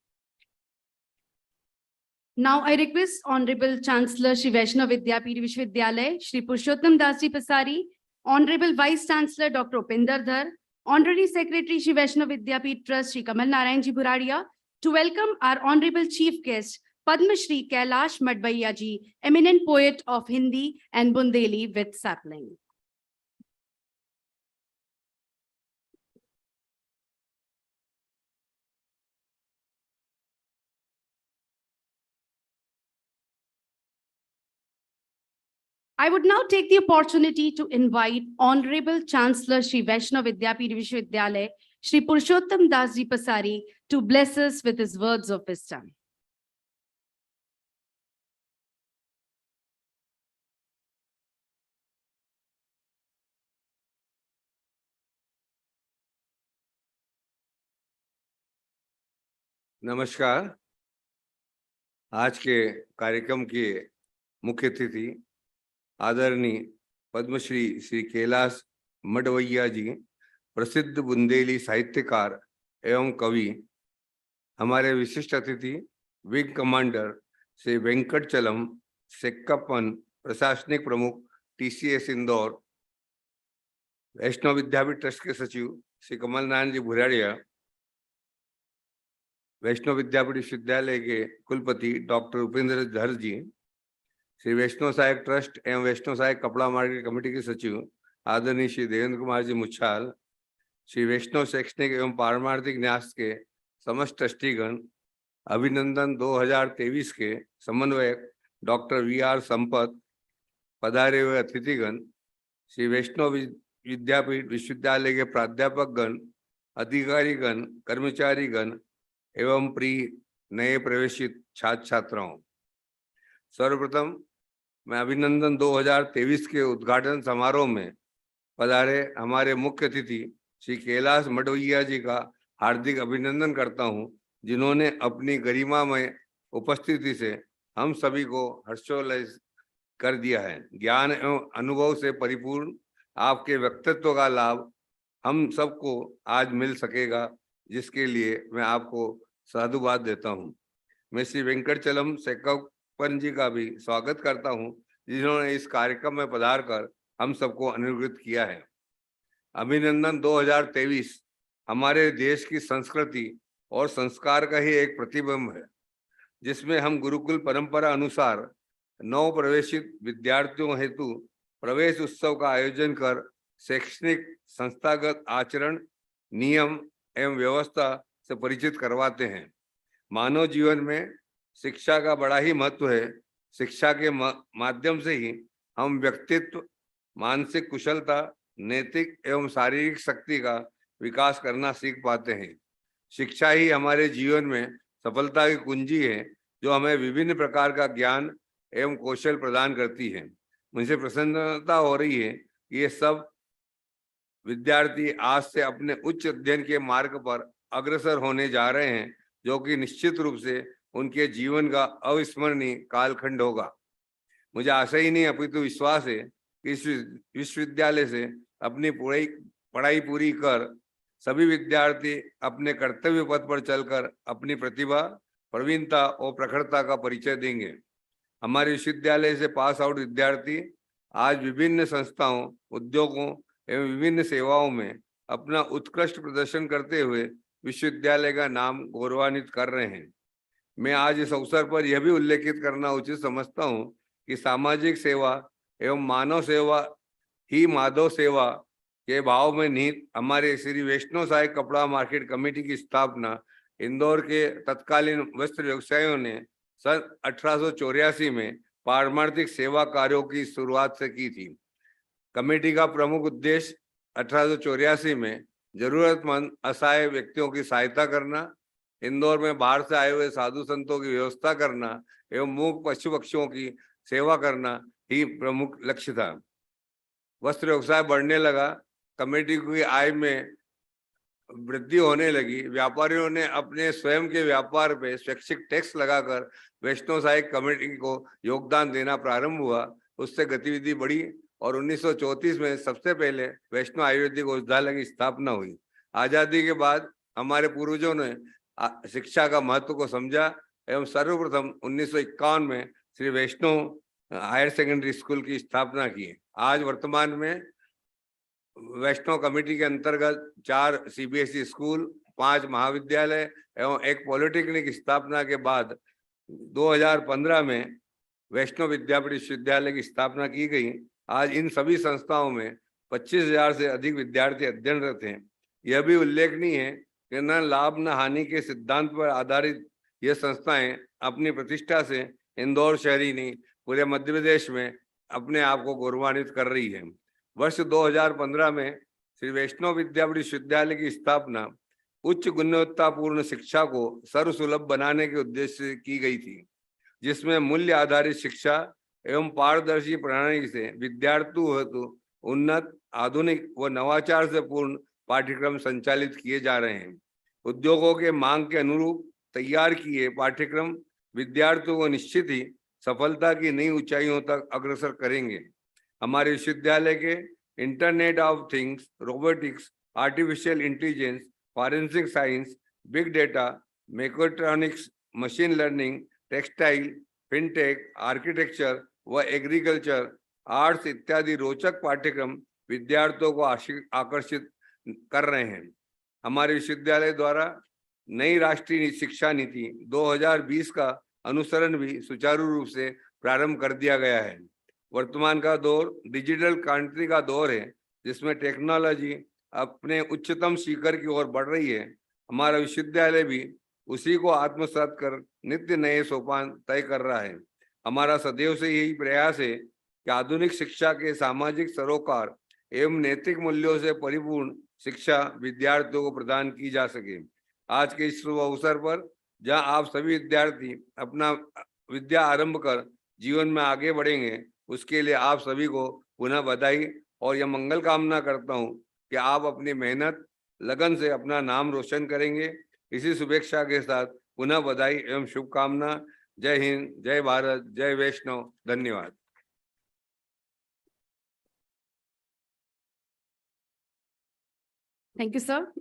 Now I request Honorable Chancellor Shri Vaishnav Vidyapeeth Vishwavidyalaya, Shri Purushottam Das Ji Pasari, Honorable Vice Chancellor Dr. Upinder Dhar, Honorary Secretary Shri Vaishnav Vidyapeeth Trust Shri Kamal Narayan Ji Buradia, to welcome our Honorable Chief Guest, Padma Shri Kailash Madbaiya Ji, eminent poet of Hindi and Bundeli with sapling. I would now take the opportunity to invite Honorable Chancellor Shri Vaishnav Vidyapeeth Vishwavidyalaya, Shri Purushottam Das Ji Pasari, to bless us with his words of wisdom. नमस्कार। आज के कार्यक्रम के मुख्य अतिथि आदरणीय पद्मश्री श्री कैलाश मडवैया जी, प्रसिद्ध बुंदेली साहित्यकार एवं कवि। हमारे विशिष्ट अतिथि विंग कमांडर श्री वेंकटचलम सेक्कप्पन, प्रशासनिक प्रमुख TCS इंदौर, वैष्णव विद्यापीठ ट्रस्ट के सचिव श्री कमल नारायण जी भुराड़िया, वैष्णव विद्यापीठ विश्वविद्यालय के कुलपति डॉक्टर उपेंद्र धर जी, श्री वैष्णव सहायक ट्रस्ट एवं वैष्णव सहायक कपड़ा मार्केट कमेटी के सचिव आदरणीय श्री देवेंद्र कुमार जी मुच्छाल, श्री वैष्णव शैक्षणिक एवं पारमार्थिक न्यास के समस्त ट्रस्टीगण, अभिनंदन 2023 के समन्वयक डॉक्टर VR संपत, पधारे हुए अतिथिगण, श्री वैष्णव विद्यापीठ विश्वविद्यालय के प्राध्यापकगण, अधिकारीगण, कर्मचारीगण एवं प्रिय नए प्रवेशित छात्र छात्राओं, सर्वप्रथम मैं अभिनंदन 2023 के उद्घाटन समारोह में पधारे हमारे मुख्य अतिथि श्री कैलाश मडवैया जी का हार्दिक अभिनंदन करता हूं, जिन्होंने अपनी गरिमामय उपस्थिति से हम सभी को हर्षोल्लास कर दिया है। ज्ञान एवं अनुभव से परिपूर्ण आपके व्यक्तित्व का लाभ हम सबको आज मिल सकेगा, जिसके लिए मैं आपको साधुवाद देता हूं। मैं श्री वेंकटचलम सेक्कप्पन जी का भी स्वागत करता हूं, जिन्होंने इस कार्यक्रम में पधार कर हम सबको अनुग्रहित किया है। अभिनंदन 2023 हमारे देश की संस्कृति और संस्कार का ही एक प्रतिबिंब है, जिसमें हम गुरुकुल परंपरा अनुसार नव प्रवेशित विद्यार्थियों हेतु प्रवेश उत्सव का आयोजन कर शैक्षणिक संस्थागत आचरण, नियम एवं व्यवस्था से परिचित करवाते हैं। मानव जीवन में शिक्षा का बड़ा ही महत्व है। शिक्षा के माध्यम से ही हम व्यक्तित्व, मानसिक कुशलता, नैतिक एवं शारीरिक शक्ति का विकास करना सीख पाते हैं। शिक्षा ही हमारे जीवन में सफलता की कुंजी है, जो हमें विभिन्न प्रकार का ज्ञान एवं कौशल प्रदान करती है। मुझे प्रसन्नता हो रही है कि ये सब विद्यार्थी आज से अपने उच्च अध्ययन के मार्ग पर अग्रसर होने जा रहे हैं, जो कि निश्चित रूप से उनके जीवन का अविस्मरणीय कालखंड होगा। मुझे आशा ही नहीं अपितु विश्वास है कि इस विश्वविद्यालय से अपनी पढ़ाई पूरी कर सभी विद्यार्थी अपने कर्तव्य पथ पर चलकर अपनी प्रतिभा, प्रवीणता और प्रखरता का परिचय देंगे। हमारे विश्वविद्यालय से पास आउट विद्यार्थी आज विभिन्न संस्थाओं, उद्योगों एवं विभिन्न सेवाओं में अपना उत्कृष्ट प्रदर्शन करते हुए विश्वविद्यालय का नाम गौरवान्वित कर रहे हैं। मैं आज इस अवसर पर यह भी उल्लेखित करना उचित समझता हूं कि सामाजिक सेवा एवं मानव सेवा ही माधव सेवा के भाव में निहित हमारे श्री वैष्णव सहायक कपड़ा मार्केट कमेटी की स्थापना इंदौर के तत्कालीन वस्त्र व्यवसायियों ने सन 1884 में पारमार्थिक सेवा कार्यों की शुरुआत से की थी। कमेटी का प्रमुख उद्देश्य 1884 में जरूरतमंद असहाय व्यक्तियों की सहायता करना, इंदौर में बाहर से आए हुए साधु संतों की व्यवस्था करना एवं मूक पशु पक्षियों की सेवा करना ही प्रमुख लक्ष्य था। वस्त्र व्यवसाय बढ़ने लगा, कमेटी की आय में वृद्धि होने लगी। व्यापारियों ने अपने स्वयं के व्यापार पे स्वैच्छिक टैक्स लगाकर वैष्णव सहायक कमेटी को योगदान देना प्रारंभ हुआ। उससे गतिविधि बढ़ी और 1934 में सबसे पहले वैष्णव आयुर्वेदिक औषधालय की स्थापना हुई। आजादी के बाद हमारे पूर्वजों ने शिक्षा का महत्व को समझा एवं सर्वप्रथम 1951 में श्री वैष्णव हायर सेकेंडरी स्कूल की स्थापना की। आज वर्तमान में वैष्णव कमेटी के अंतर्गत 4 सीबीएसई स्कूल, 5 महाविद्यालय एवं एक पॉलिटेक्निक स्थापना के बाद 2015 में वैष्णव विद्यापीठ विश्वविद्यालय की स्थापना की गई। आज इन सभी संस्थाओं में 25,000 से अधिक विद्यार्थी अध्ययनरत हैं। यह भी उल्लेखनीय है कि न लाभ न हानि के सिद्धांत पर आधारित ये संस्थाएं अपनी प्रतिष्ठा से इंदौर शहरी नहीं पूरे मध्य प्रदेश में अपने आप को गौरवान्वित कर रही है। वर्ष 2015 में श्री वैष्णव विद्यापीठ विश्वविद्यालय की स्थापना उच्च गुणवत्तापूर्ण शिक्षा को सर्वसुलभ बनाने के उद्देश्य से की गई थी, जिसमें मूल्य आधारित शिक्षा एवं पारदर्शी प्रणाली से विद्यार्थियों हेतु उन्नत, आधुनिक व नवाचार से पूर्ण पाठ्यक्रम संचालित किए जा रहे हैं। उद्योगों के मांग के अनुरूप तैयार किए पाठ्यक्रम विद्यार्थियों को निश्चित ही सफलता की नई ऊंचाइयों तक अग्रसर करेंगे। हमारे विश्वविद्यालय के internet of things, robotics, artificial intelligence, forensic science, big data, mechatronics, machine learning, textile, fintech, architecture व एग्रीकल्चर, आर्ट्स इत्यादि रोचक पाठ्यक्रम विद्यार्थियों को आकर्षित कर रहे हैं। हमारे विश्वविद्यालय द्वारा नई राष्ट्रीय शिक्षा नीति 2020 का अनुसरण भी सुचारू रूप से प्रारंभ कर दिया गया है। वर्तमान का दौर डिजिटल क्रांति का दौर है, जिसमें टेक्नोलॉजी अपने उच्चतम शिखर की ओर बढ़ रही है। हमारा विश्वविद्यालय भी उसी को आत्मसात कर नित्य नए सोपान तय कर रहा है। हमारा सदैव से यही प्रयास है कि आधुनिक शिक्षा के सामाजिक सरोकार एवं नैतिक मूल्यों से परिपूर्ण शिक्षा विद्यार्थियों को प्रदान की जा सके। आज के इस शुभ अवसर पर जहां आप सभी विद्यार्थी अपना विद्या आरंभ कर जीवन में आगे बढ़ेंगे, उसके लिए आप सभी को पुनः बधाई और यह मंगल कामना करता हूं कि आप अपनी मेहनत लगन से अपना नाम रोशन करेंगे। इसी शुभेच्छा के साथ पुनः बधाई एवं शुभकामना। जय हिंद, जय भारत, जय वैष्णव। धन्यवाद। Thank you, sir.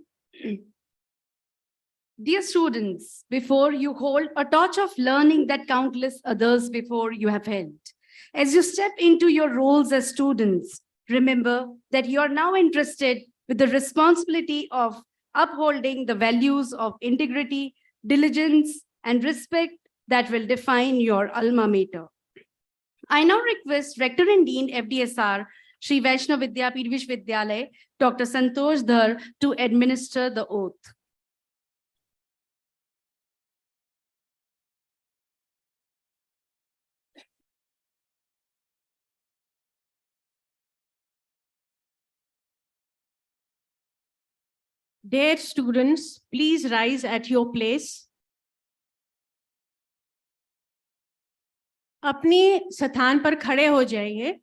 Dear students, before you hold a torch of learning that countless others before you have held, as you step into your roles as students, remember that you are now entrusted with the responsibility of upholding the values of integrity, diligence, and respect that will define your alma mater. I now request Rector and Dean FDSR, Shri Vaishnav Vidyapith Vishwavidyalaya, Dr. Santosh Dhar, to administer the oath. Dear students, please rise at your place. अपनी स्थान पर खड़े हो जाइए.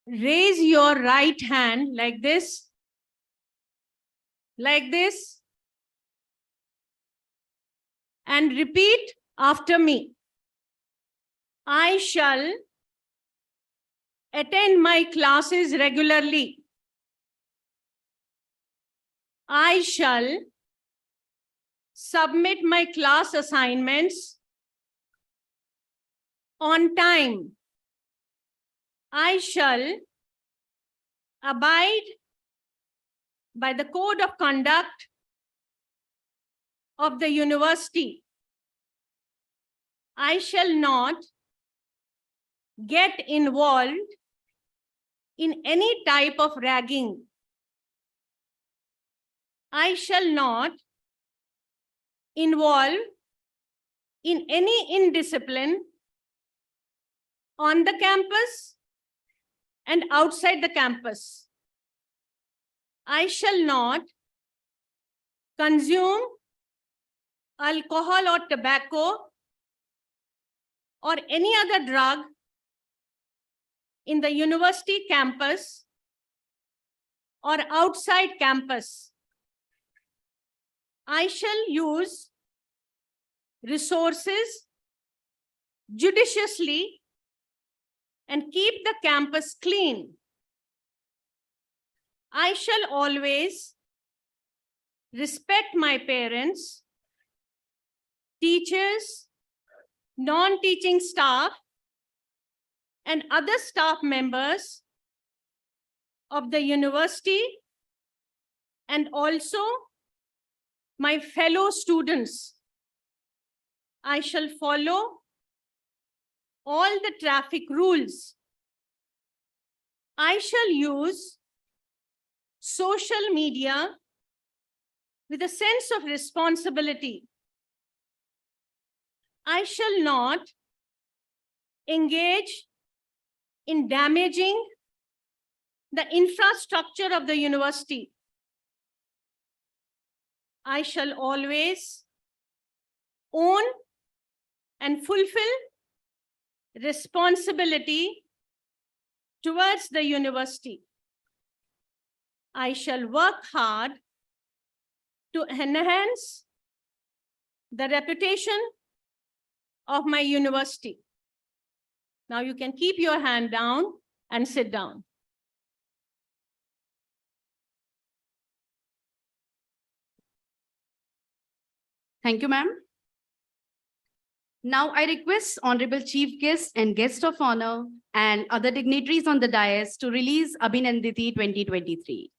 Raise your right hand like this, and repeat after me. I shall attend my classes regularly. I shall submit my class assignments on time. I shall abide by the code of conduct of the university. I shall not get involved in any type of ragging. I shall not involve in any indiscipline on the campus and outside the campus. I shall not consume alcohol or tobacco or any other drug in the university campus or outside campus. I shall use resources judiciously and keep the campus clean. I shall always respect my parents, teachers, non-teaching staff, and other staff members of the university, and also my fellow students, I shall follow all the traffic rules. I shall use social media with a sense of responsibility. I shall not engage in damaging the infrastructure of the university. I shall always own and fulfill responsibility towards the university. I shall work hard to enhance the reputation of my university. Now you can keep your hand down and sit down. Thank you, ma'am. Now I request Honorable Chief Guest and Guest of Honor and other dignitaries on the dais to release Abhinanditi 2023.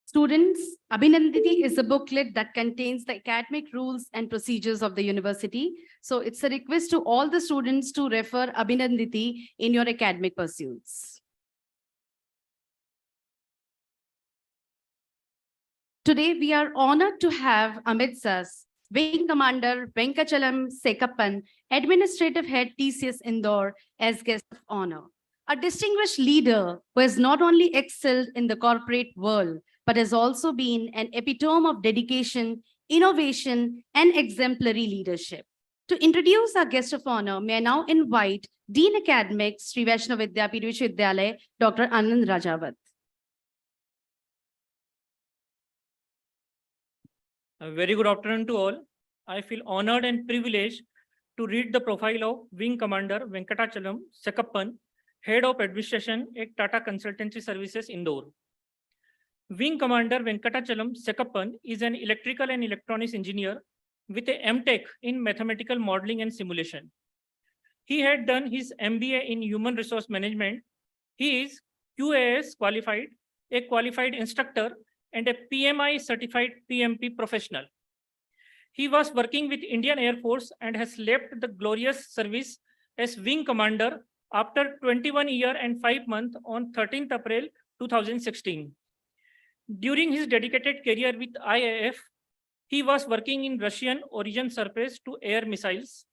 Students, Abhinanditi is a booklet that contains the academic rules and procedures of the university. So it's a request to all the students to refer Abhinanditi in your academic pursuits. Today, we are honored to have amidst us Wing Commander Venkachalam Sekappan, Administrative Head TCS Indore, as guest of honor. A distinguished leader who has not only excelled in the corporate world, but has also been an epitome of dedication, innovation, and exemplary leadership. To introduce our guest of honor, may I now invite Dean Academics, Sri Vaishnav Vidyapeeth Vishwavidyalaya, Dr. Anand Rajawat. A very good afternoon to all. I feel honored and privileged to read the profile of Wing Commander Venkatachalam Sekappan, Head of Administration at Tata Consultancy Services, Indore. Wing Commander Venkatachalam Sekappan is an electrical and electronics engineer with a MTech in mathematical modeling and simulation. He had done his MBA in human resource management. He is QAS qualified, a qualified instructor, and a PMI certified PMP professional. He was working with Indian Air Force and has left the glorious service as Wing Commander after 21 years and 5 months on 13th April 2016. During his dedicated career with IAF, he was working in Russian origin surface to air missiles.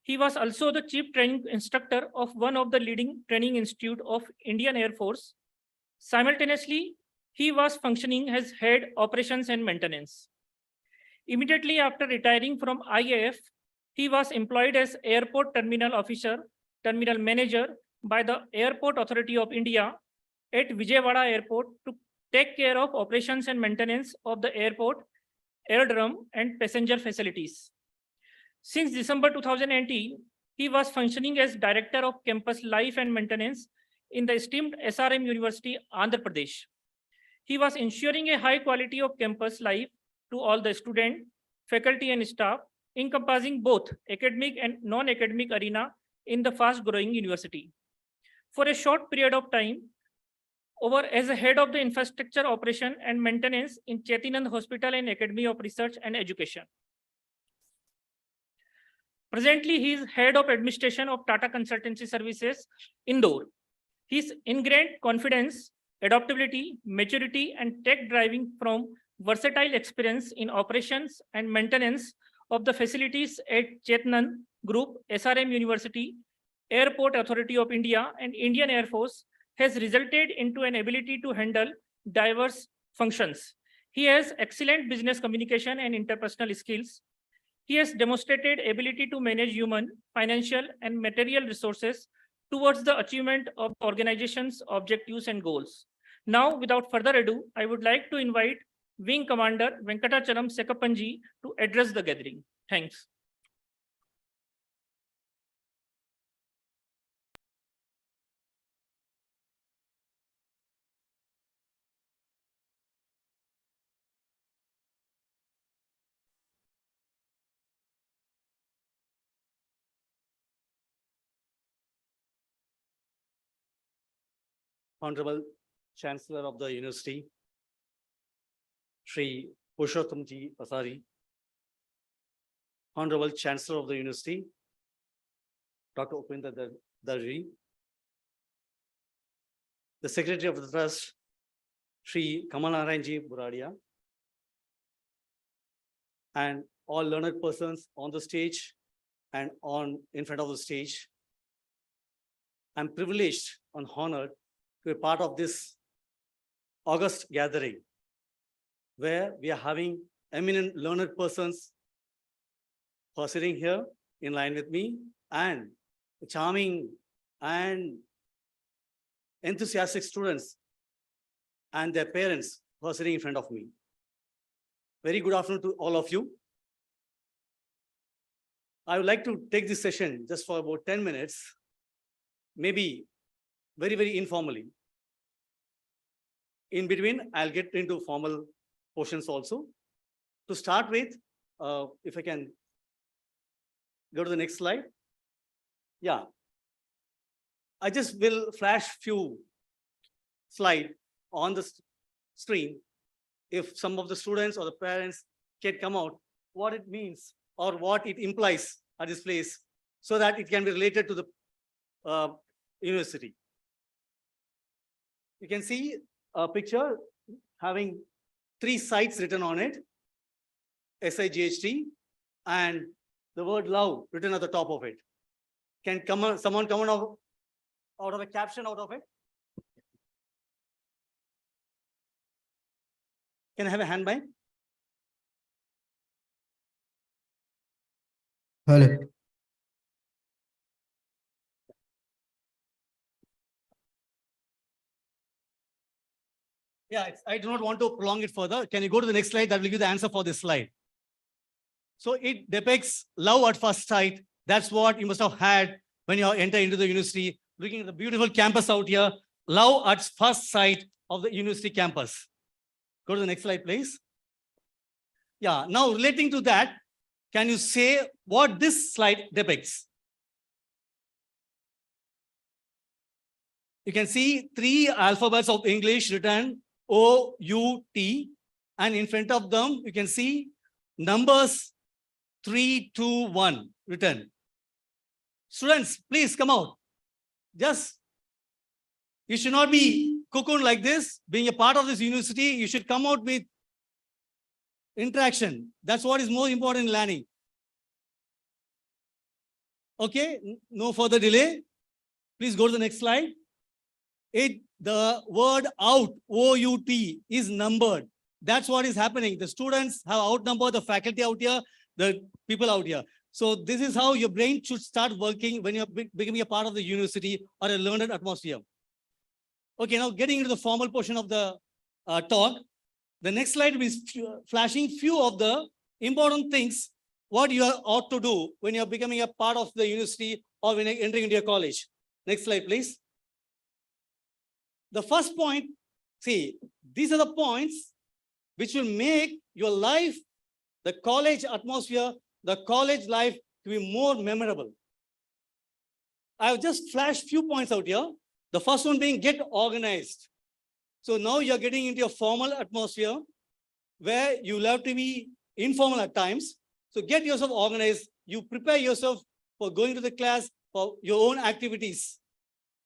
He was also the chief training instructor of one of the leading training institute of Indian Air Force. Simultaneously, he was functioning as head operations and maintenance. Immediately after retiring from IAF, he was employed as Airport Terminal Officer, Terminal Manager by the Airport Authority of India at Vijayawada Airport to take care of operations and maintenance of the airport, aerodrome, and passenger facilities. Since December 2018, he was functioning as Director of Campus Life and Maintenance in the esteemed SRM University, Andhra Pradesh. He was ensuring a high quality of campus life to all the students, faculty, and staff, encompassing both academic and non-academic arena in the fast-growing university. For a short period of time, over as a head of the infrastructure operation and maintenance in Chetinand Hospital and Academy of Research and Education. Presently, he is head of administration of Tata Consultancy Services, Indore. His ingrained confidence, adaptability, maturity, and tech driving from versatile experience in operations and maintenance of the facilities at Chetinand Group, SRM University, Airport Authority of India, and Indian Air Force has resulted into an ability to handle diverse functions. He has excellent business communication and interpersonal skills. He has demonstrated ability to manage human, financial, and material resources towards the achievement of the organization's objectives and goals. Now, without further ado, I would like to invite Wing Commander Venkatachalam Sekappanji to address the gathering. Thanks. Honorable Chancellor of the University, Shri Purushottamji Pasari, Honorable Chancellor of the University, Dr. Upendra Darji, the Secretary of the Trust, Shri Kamalnarayanji Buradia, and all learned persons on the stage and in front of the stage. I'm privileged and honored to be part of this august gathering, where we are having eminent learned persons who are sitting here in line with me, and charming and enthusiastic students and their parents who are sitting in front of me. Very good afternoon to all of you. I would like to take this session just for about 10 minutes, maybe very, very informally. In between, I'll get into formal portions also. To start with, if I can go to the next slide. Yeah. I just will flash few slides on the screen. If some of the students or the parents can come out, what it means or what it implies at this place, so that it can be related to the university. You can see a picture having 3 sites written on it, SIGHT, and the word love written at the top of it. Can someone come out of a caption out of it? Can I have a hand by? Hello. Yeah, I do not want to prolong it further. Can you go to the next slide? That will give you the answer for this slide. So it depicts love at first sight. That's what you must have had when you enter into the university, looking at the beautiful campus out here. Love at first sight of the university campus. Go to the next slide, please. Yeah, now relating to that, can you say what this slide depicts? You can see 3 alphabets of English written O-U-T, and in front of them, you can see numbers 3, 2, 1 written. Students, please come out. Just, you should not be cocooned like this. Being a part of this university, you should come out with interaction. That's what is more important in learning. Okay, no further delay. Please go to the next slide. The word out, O-U-T, is numbered. That's what is happening. The students have outnumbered the faculty out here, the people out here. So this is how your brain should start working when you're becoming a part of the university or a learned atmosphere. Okay, now getting into the formal portion of the talk. The next slide is flashing few of the important things what you ought to do when you're becoming a part of the university or when you're entering into your college. Next slide, please. The first point, see, these are the points which will make your life, the college atmosphere, the college life to be more memorable. I have just flashed few points out here. The first one being get organized. So now you're getting into a formal atmosphere where you will have to be informal at times. So get yourself organized. You prepare yourself for going to the class, for your own activities.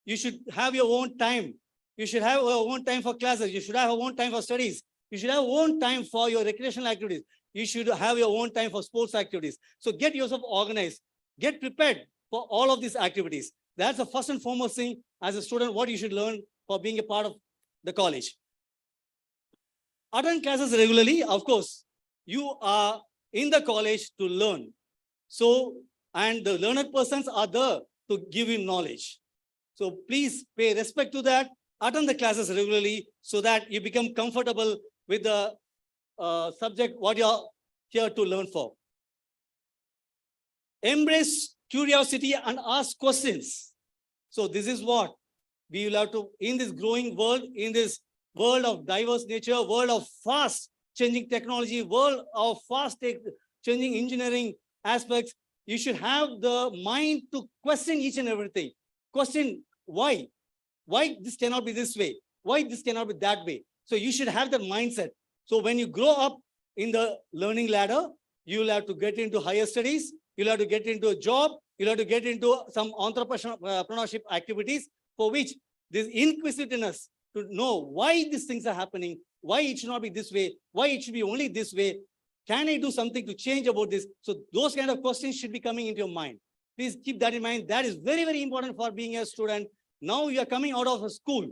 You should have your own time. You should have your own time for classes. You should have your own time for studies. You should have your own time for your recreational activities. You should have your own time for sports activities. So get yourself organized. Get prepared for all of these activities. That's the first and foremost thing as a student, what you should learn for being a part of the college. Attend classes regularly. Of course, you are in the college to learn. So, and the learned persons are there to give you knowledge. So please pay respect to that. Attend the classes regularly so that you become comfortable with the subject what you're here to learn for. Embrace curiosity and ask questions. So this is what we will have to, in this growing world, in this world of diverse nature, world of fast changing technology, world of fast changing engineering aspects, you should have the mind to question each and everything. Question why? Why this cannot be this way? Why this cannot be that way? So you should have that mindset. So when you grow up in the learning ladder, you will have to get into higher studies, you'll have to get into a job, you'll have to get into some entrepreneurship activities for which this inquisitiveness to know why these things are happening, why it should not be this way, why it should be only this way. Can I do something to change about this? So those kind of questions should be coming into your mind. Please keep that in mind. That is very, very important for being a student. Now you are coming out of a school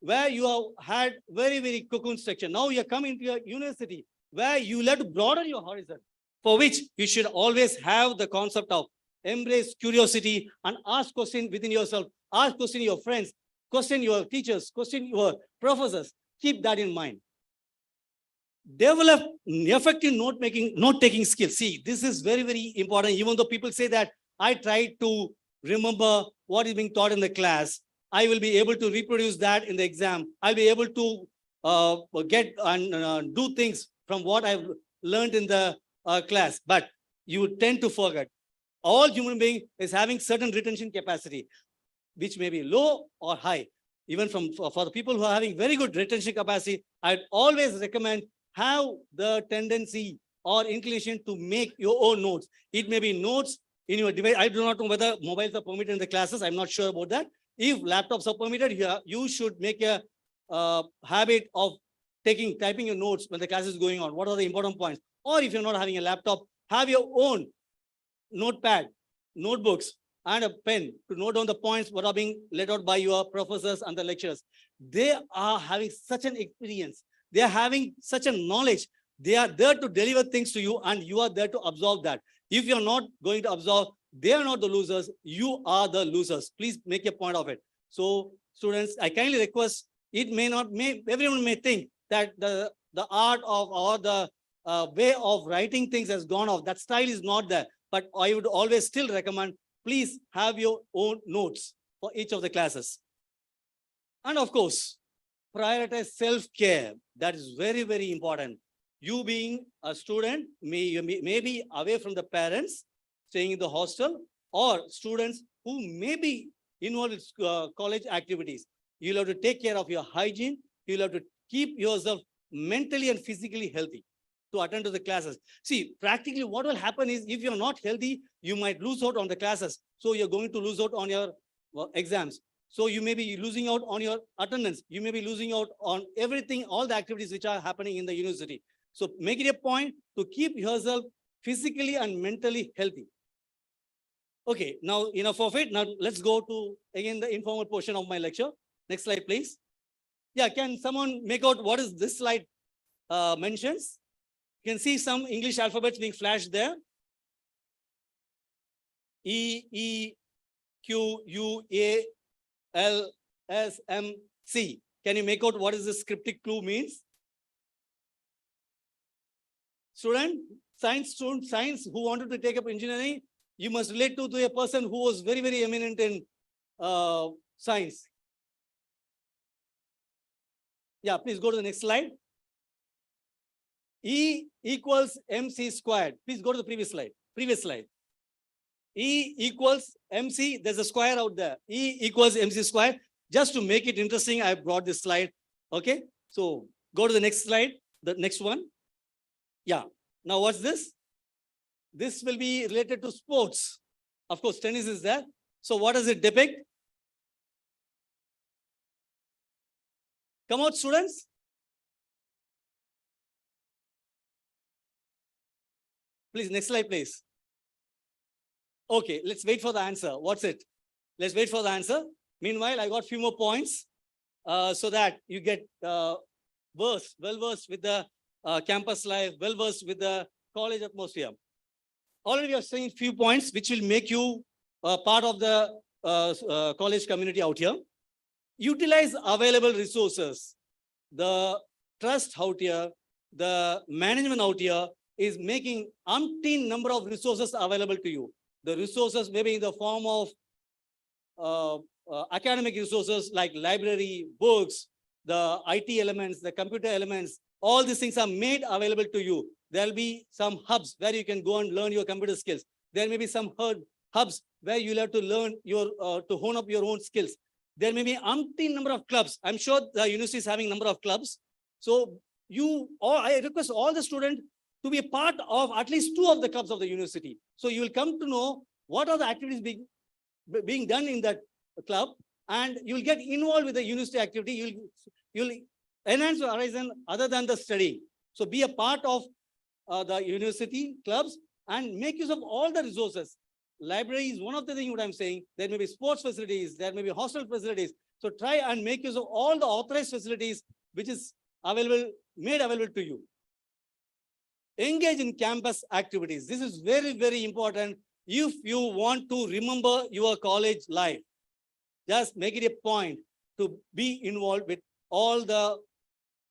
where you have had very, very cocoon structure. Now you are coming to a university where you let to broaden your horizon, for which you should always have the concept of embrace curiosity and ask questions within yourself, ask questions your friends, question your teachers, question your professors. Keep that in mind. Develop effective note-taking skills. See, this is very, very important. Even though people say that I try to remember what is being taught in the class, I will be able to reproduce that in the exam. I'll be able to get and do things from what I've learned in the class. But you tend to forget. All human being is having certain retention capacity, which may be low or high. Even for the people who are having very good retention capacity, I'd always recommend have the tendency or inclination to make your own notes. It may be notes in your device. I do not know whether mobiles are permitted in the classes. I'm not sure about that. If laptops are permitted here, you should make a habit of typing your notes when the class is going on. What are the important points? Or if you're not having a laptop, have your own notepad, notebooks, and a pen to note down the points what are being laid out by your professors and the lecturers. They are having such an experience. They are having such a knowledge. They are there to deliver things to you and you are there to absorb that. If you're not going to absorb, they are not the losers. You are the losers. Please make a point of it. So students, I kindly request, everyone may think that the art of or the way of writing things has gone off. That style is not there. But I would always still recommend, please have your own notes for each of the classes. And of course, prioritize self-care. That is very, very important. You being a student, may be away from the parents, staying in the hostel, or students who may be involved in college activities. You'll have to take care of your hygiene. You'll have to keep yourself mentally and physically healthy to attend to the classes. See, practically what will happen is if you're not healthy, you might lose out on the classes. So you're going to lose out on your exams. So you may be losing out on your attendance. You may be losing out on everything, all the activities which are happening in the university. So make it a point to keep yourself physically and mentally healthy. Okay, now enough of it. Now let's go to, again, the informal portion of my lecture. Next slide, please. Yeah, can someone make out what is this slide? mentions. You can see some English alphabets being flashed there. E, E, Q, U, A, L, S, M, C. Can you make out what is this cryptic clue means? Student, science who wanted to take up engineering, you must relate to a person who was very, very eminent in science. Yeah, please go to the next slide. E equals MC squared. Please go to the previous slide. E equals MC, there's a square out there. E equals MC squared. Just to make it interesting, I brought this slide. Okay, so go to the next slide, the next one. Yeah, now what's this? This will be related to sports. Of course, tennis is there. So what does it depict? Come out, students. Please, next slide, please. Okay, let's wait for the answer. What's it? Let's wait for the answer. Meanwhile, I got a few more points so that you get well-versed with the campus life, well-versed with the college atmosphere. Already I've seen few points which will make you part of the college community out here. Utilize available resources. The trust out here, the management out here is making umpteen number of resources available to you. The resources may be in the form of academic resources like library, books, the IT elements, the computer elements, all these things are made available to you. There'll be some hubs where you can go and learn your computer skills. There may be some hubs where you'll have to learn to hone up your own skills. There may be umpteen number of clubs. I'm sure the university is having number of clubs. So I request all the students to be a part of at least 2 of the clubs of the university. So you will come to know what are the activities being done in that club, and you will get involved with the university activity. You'll enhance your horizon other than the study. So be a part of the university clubs and make use of all the resources. Library is one of the things what I'm saying. There may be sports facilities, there may be hostel facilities. So try and make use of all the authorized facilities which is made available to you. Engage in campus activities. This is very, very important if you want to remember your college life. Just make it a point to be involved with all the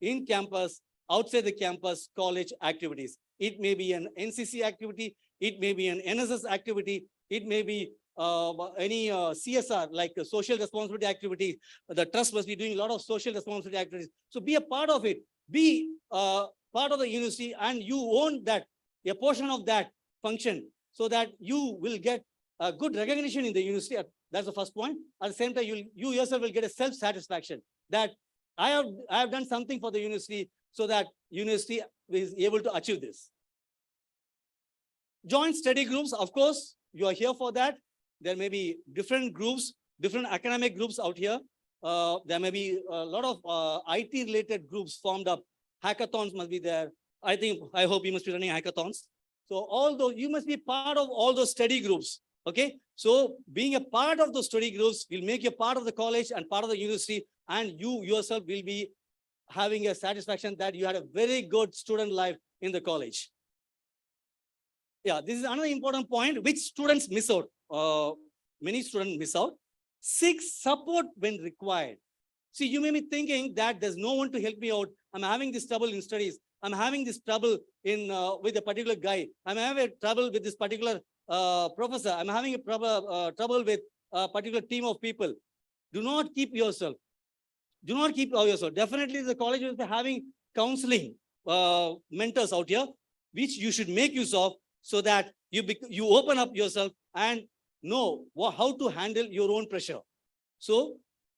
in-campus, outside the campus college activities. It may be an NCC activity, it may be an NSS activity, it may be any CSR, like social responsibility activities. The trust must be doing a lot of social responsibility activities. So be a part of it. Be part of the university, and you own that, a portion of that function, so that you will get a good recognition in the university. That's the first point. At the same time, you yourself will get a self-satisfaction that I have done something for the university, so that university is able to achieve this. Join study groups. Of course, you are here for that. There may be different groups, different academic groups out here. There may be a lot of IT-related groups formed up. Hackathons must be there. I hope you must be running hackathons. So although you must be part of all those study groups. Okay. So being a part of those study groups will make you part of the college and part of the university, and you yourself will be having a satisfaction that you had a very good student life in the college. Yeah, this is another important point which students miss out. Many students miss out. Seek support when required. See, you may be thinking that there's no one to help me out. I'm having this trouble in studies. I'm having this trouble in with a particular guy. I'm having trouble with this particular professor. I'm having a trouble with a particular team of people. Do not keep yourself. Do not keep yourself. Definitely the college will be having counseling mentors out here, which you should make use of, so that you open up yourself and know how to handle your own pressure. So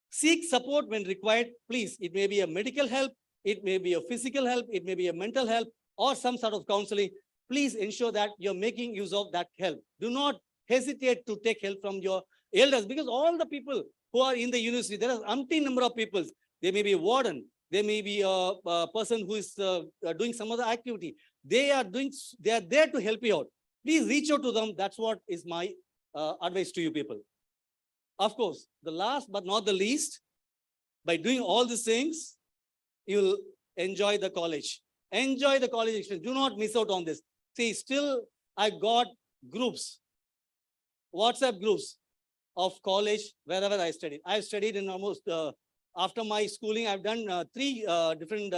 seek support when required. Please, it may be a medical help, it may be a physical help, it may be a mental help, or some sort of counseling. Please ensure that you're making use of that help. Do not hesitate to take help from your elders, because all the people who are in the university, there are umpteen number of people. There may be a warden, there may be a person who is doing some other activity. They are there to help you out. Please reach out to them. That's what is my advice to you people. Of course, the last but not the least, by doing all these things, you'll enjoy the college. Enjoy the college experience. Do not miss out on this. See, still I got groups, WhatsApp groups of college wherever I studied. I've studied in almost, after my schooling, I've done 3 different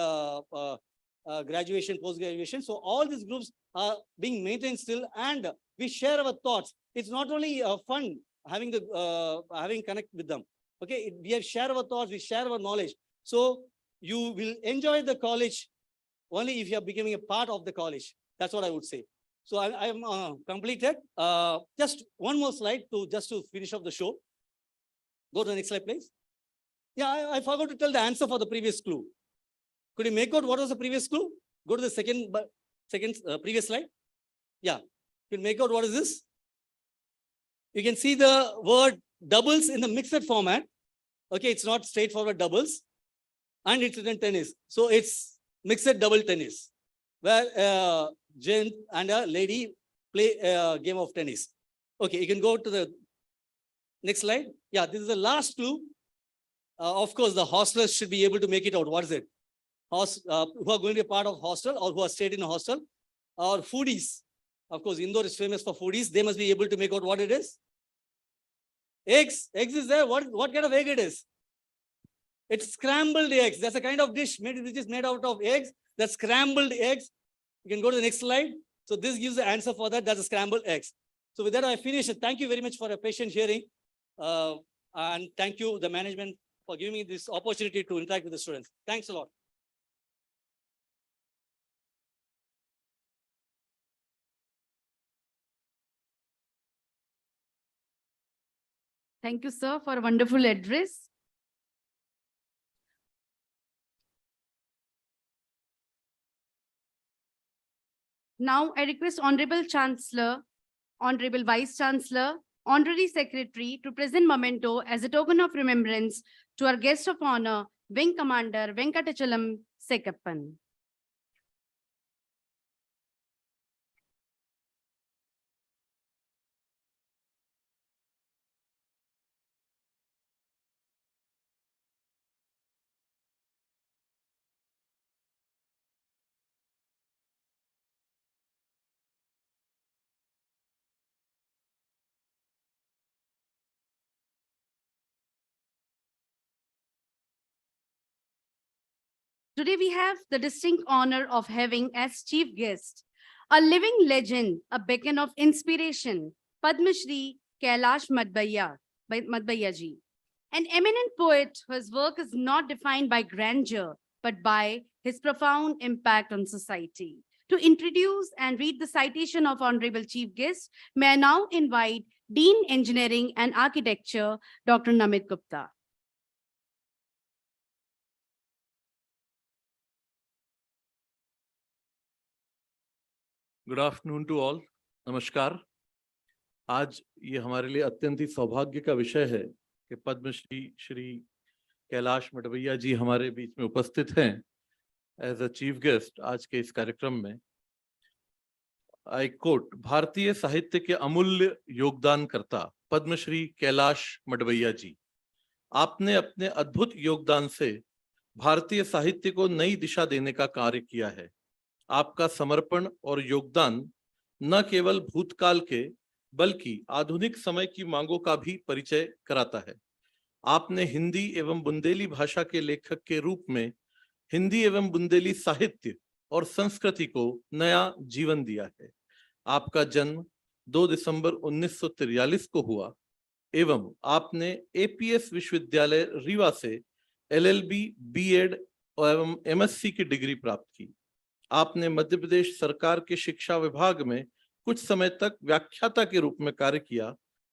graduation, post-graduation. So all these groups are being maintained still, and we share our thoughts. It's not only fun having connect with them. Okay, we share our thoughts, we share our knowledge. So you will enjoy the college only if you are becoming a part of the college. That's what I would say. So I am completed. Just one more slide to finish off the show. Go to the next slide, please. Yeah, I forgot to tell the answer for the previous clue. Could you make out what was the previous clue? Go to the second previous slide. Yeah, you can make out what is this. You can see the word doubles in the mixed format. Okay, it's not straightforward doubles, and it's written tennis. So it's mixed double tennis, where a gent and a lady play a game of tennis. Okay, you can go to the next slide. Yeah, this is the last clue. Of course, the hostlers should be able to make it out. What is it? Who are going to be a part of hostel or who are stayed in a hostel, or foodies. Of course, Indore is famous for foodies. They must be able to make out what it is. Eggs. Eggs is there. What kind of egg it is? It's scrambled eggs. That's a kind of dish which is made out of eggs. That's scrambled eggs. You can go to the next slide. So this gives the answer for that. That's a scrambled eggs. So with that, I finish. Thank you very much for a patient hearing. And thank you, the management, for giving me this opportunity to interact with the students. Thanks a lot. Thank you, sir, for a wonderful address. Now, I request Honorable Chancellor, Honorable Vice Chancellor, Honorary Secretary to present memento as a token of remembrance to our guest of honor, Wing Commander Venkatachalam Sekappan. Today we have the distinct honor of having as chief guest a living legend, a beacon of inspiration, Padma Shri Kailash Madbaiya ji, an eminent poet whose work is not defined by grandeur, but by his profound impact on society. To introduce and read the citation of Honorable Chief Guest, may I now invite Dean Engineering and Architecture, Dr. Namit Gupta. Good afternoon to all, नमस्कार। आज ये हमारे लिए अत्यंत ही सौभाग्य का विषय है कि पद्मश्री श्री कैलाश मडवैया जी हमारे बीच में उपस्थित हैं एज अ चीफ गेस्ट आज के इस कार्यक्रम में। आई कोट, भारतीय साहित्य के अमूल्य योगदानकर्ता पद्मश्री कैलाश मडवैया जी, आपने अपने अद्भुत योगदान से भारतीय साहित्य को नई दिशा देने का कार्य किया है। आपका समर्पण और योगदान न केवल भूतकाल के बल्कि आधुनिक समय की मांगों का भी परिचय कराता है। आपने हिंदी एवं बुंदेली भाषा के लेखक के रूप में हिंदी एवं बुंदेली साहित्य और संस्कृति को नया जीवन दिया है। आपका जन्म 2 दिसंबर 1943 को हुआ एवं आपने एपीएस विश्वविद्यालय रीवा से एलएलबी, बीएड एवं एमएससी की डिग्री प्राप्त की। आपने मध्य प्रदेश सरकार के शिक्षा विभाग में कुछ समय तक व्याख्याता के रूप में कार्य किया।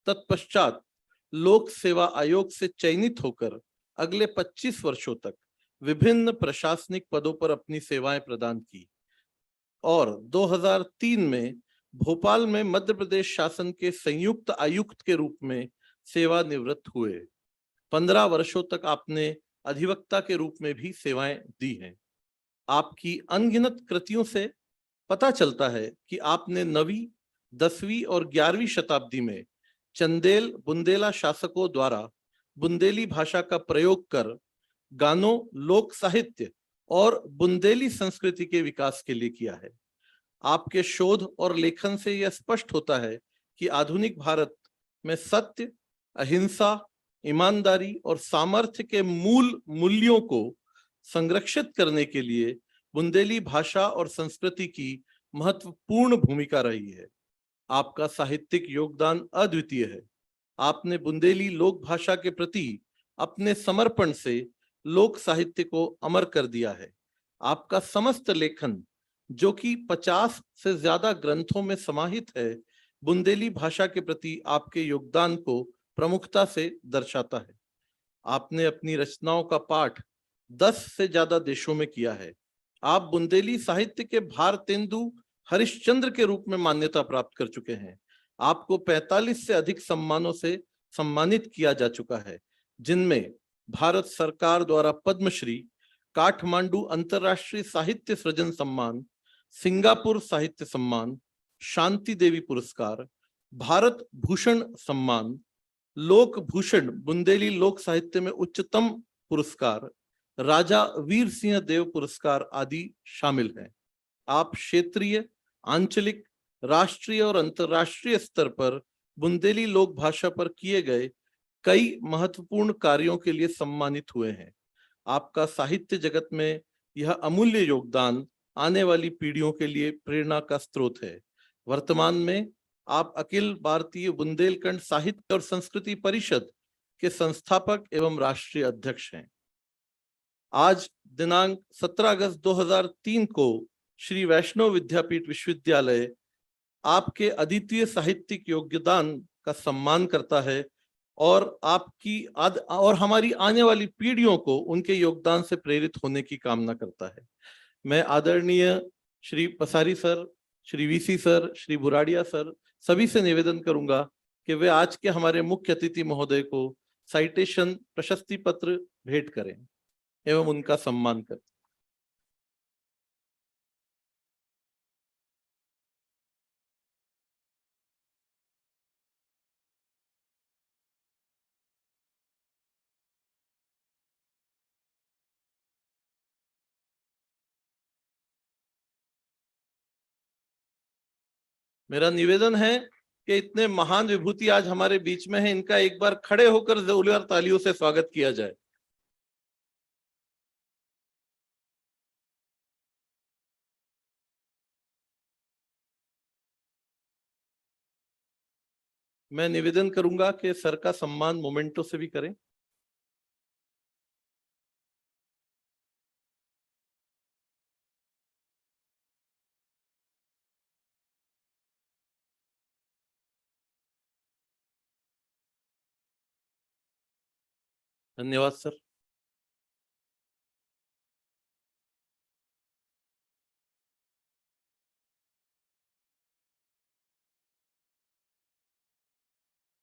तत्पश्चात लोक सेवा आयोग से चयनित होकर अगले 25 वर्षों तक विभिन्न प्रशासनिक पदों पर अपनी सेवाएं प्रदान की और 2003 में भोपाल में मध्य प्रदेश शासन के संयुक्त आयुक्त के रूप में सेवानिवृत्त हुए। 15 वर्षों तक आपने अधिवक्ता के रूप में भी सेवाएं दी हैं। आपकी अनगिनत कृतियों से पता चलता है कि आपने 9वीं, 10वीं और 11वीं शताब्दी में चंदेल बुंदेला शासकों द्वारा बुंदेली भाषा का प्रयोग कर गानों, लोक साहित्य और बुंदेली संस्कृति के विकास के लिए किया है। आपके शोध और लेखन से यह स्पष्ट होता है कि आधुनिक भारत में सत्य, अहिंसा, ईमानदारी और सामर्थ्य के मूल मूल्यों को संरक्षित करने के लिए बुंदेली भाषा और संस्कृति की महत्वपूर्ण भूमिका रही है। आपका साहित्यिक योगदान अद्वितीय है। आपने बुंदेली लोक भाषा के प्रति अपने समर्पण से लोक साहित्य को अमर कर दिया है। आपका समस्त लेखन, जो कि 50 से ज्यादा ग्रंथों में समाहित है, बुंदेली भाषा के प्रति आपके योगदान को प्रमुखता से दर्शाता है। आपने अपनी रचनाओं का पाठ 10 से ज्यादा देशों में किया है। आप बुंदेली साहित्य के भारतेंदु हरिश्चंद्र के रूप में मान्यता प्राप्त कर चुके हैं। आपको 45 से अधिक सम्मानों से सम्मानित किया जा चुका है, जिनमें भारत सरकार द्वारा पद्मश्री, काठमांडू अंतर्राष्ट्रीय साहित्य सृजन सम्मान, सिंगापुर साहित्य सम्मान, शांति देवी पुरस्कार, भारत भूषण सम्मान, लोक भूषण बुंदेली लोक साहित्य में उच्चतम पुरस्कार, राजा वीर सिंह देव पुरस्कार आदि शामिल हैं। आप क्षेत्रीय, आंचलिक, राष्ट्रीय और अंतर्राष्ट्रीय स्तर पर बुंदेली लोक भाषा पर किए गए कई महत्वपूर्ण कार्यों के लिए सम्मानित हुए हैं। आपका साहित्य जगत में यह अमूल्य योगदान आने वाली पीढ़ियों के लिए प्रेरणा का स्रोत है। वर्तमान में आप अखिल भारतीय बुंदेलखंड साहित्य और संस्कृति परिषद के संस्थापक एवं राष्ट्रीय अध्यक्ष हैं। आज दिनांक 17 अगस्त 2003 को श्री वैष्णव विद्यापीठ विश्वविद्यालय आपके अद्वितीय साहित्यिक योगदान का सम्मान करता है और और हमारी आने वाली पीढ़ियों को उनके योगदान से प्रेरित होने की कामना करता है। मैं आदरणीय Shri Pasari sir, Shri VC sir, Shri Buradia sir सभी से निवेदन करूंगा कि वे आज के हमारे मुख्य अतिथि महोदय को साइटेशन प्रशस्ति पत्र भेंट करें एवं उनका सम्मान करें। मेरा निवेदन है कि इतने महान विभूति आज हमारे बीच में हैं, इनका एक बार खड़े होकर जोरदार तालियों से स्वागत किया जाए। मैं निवेदन करूंगा कि सर का सम्मान मोमेंटो से भी करें। धन्यवाद सर।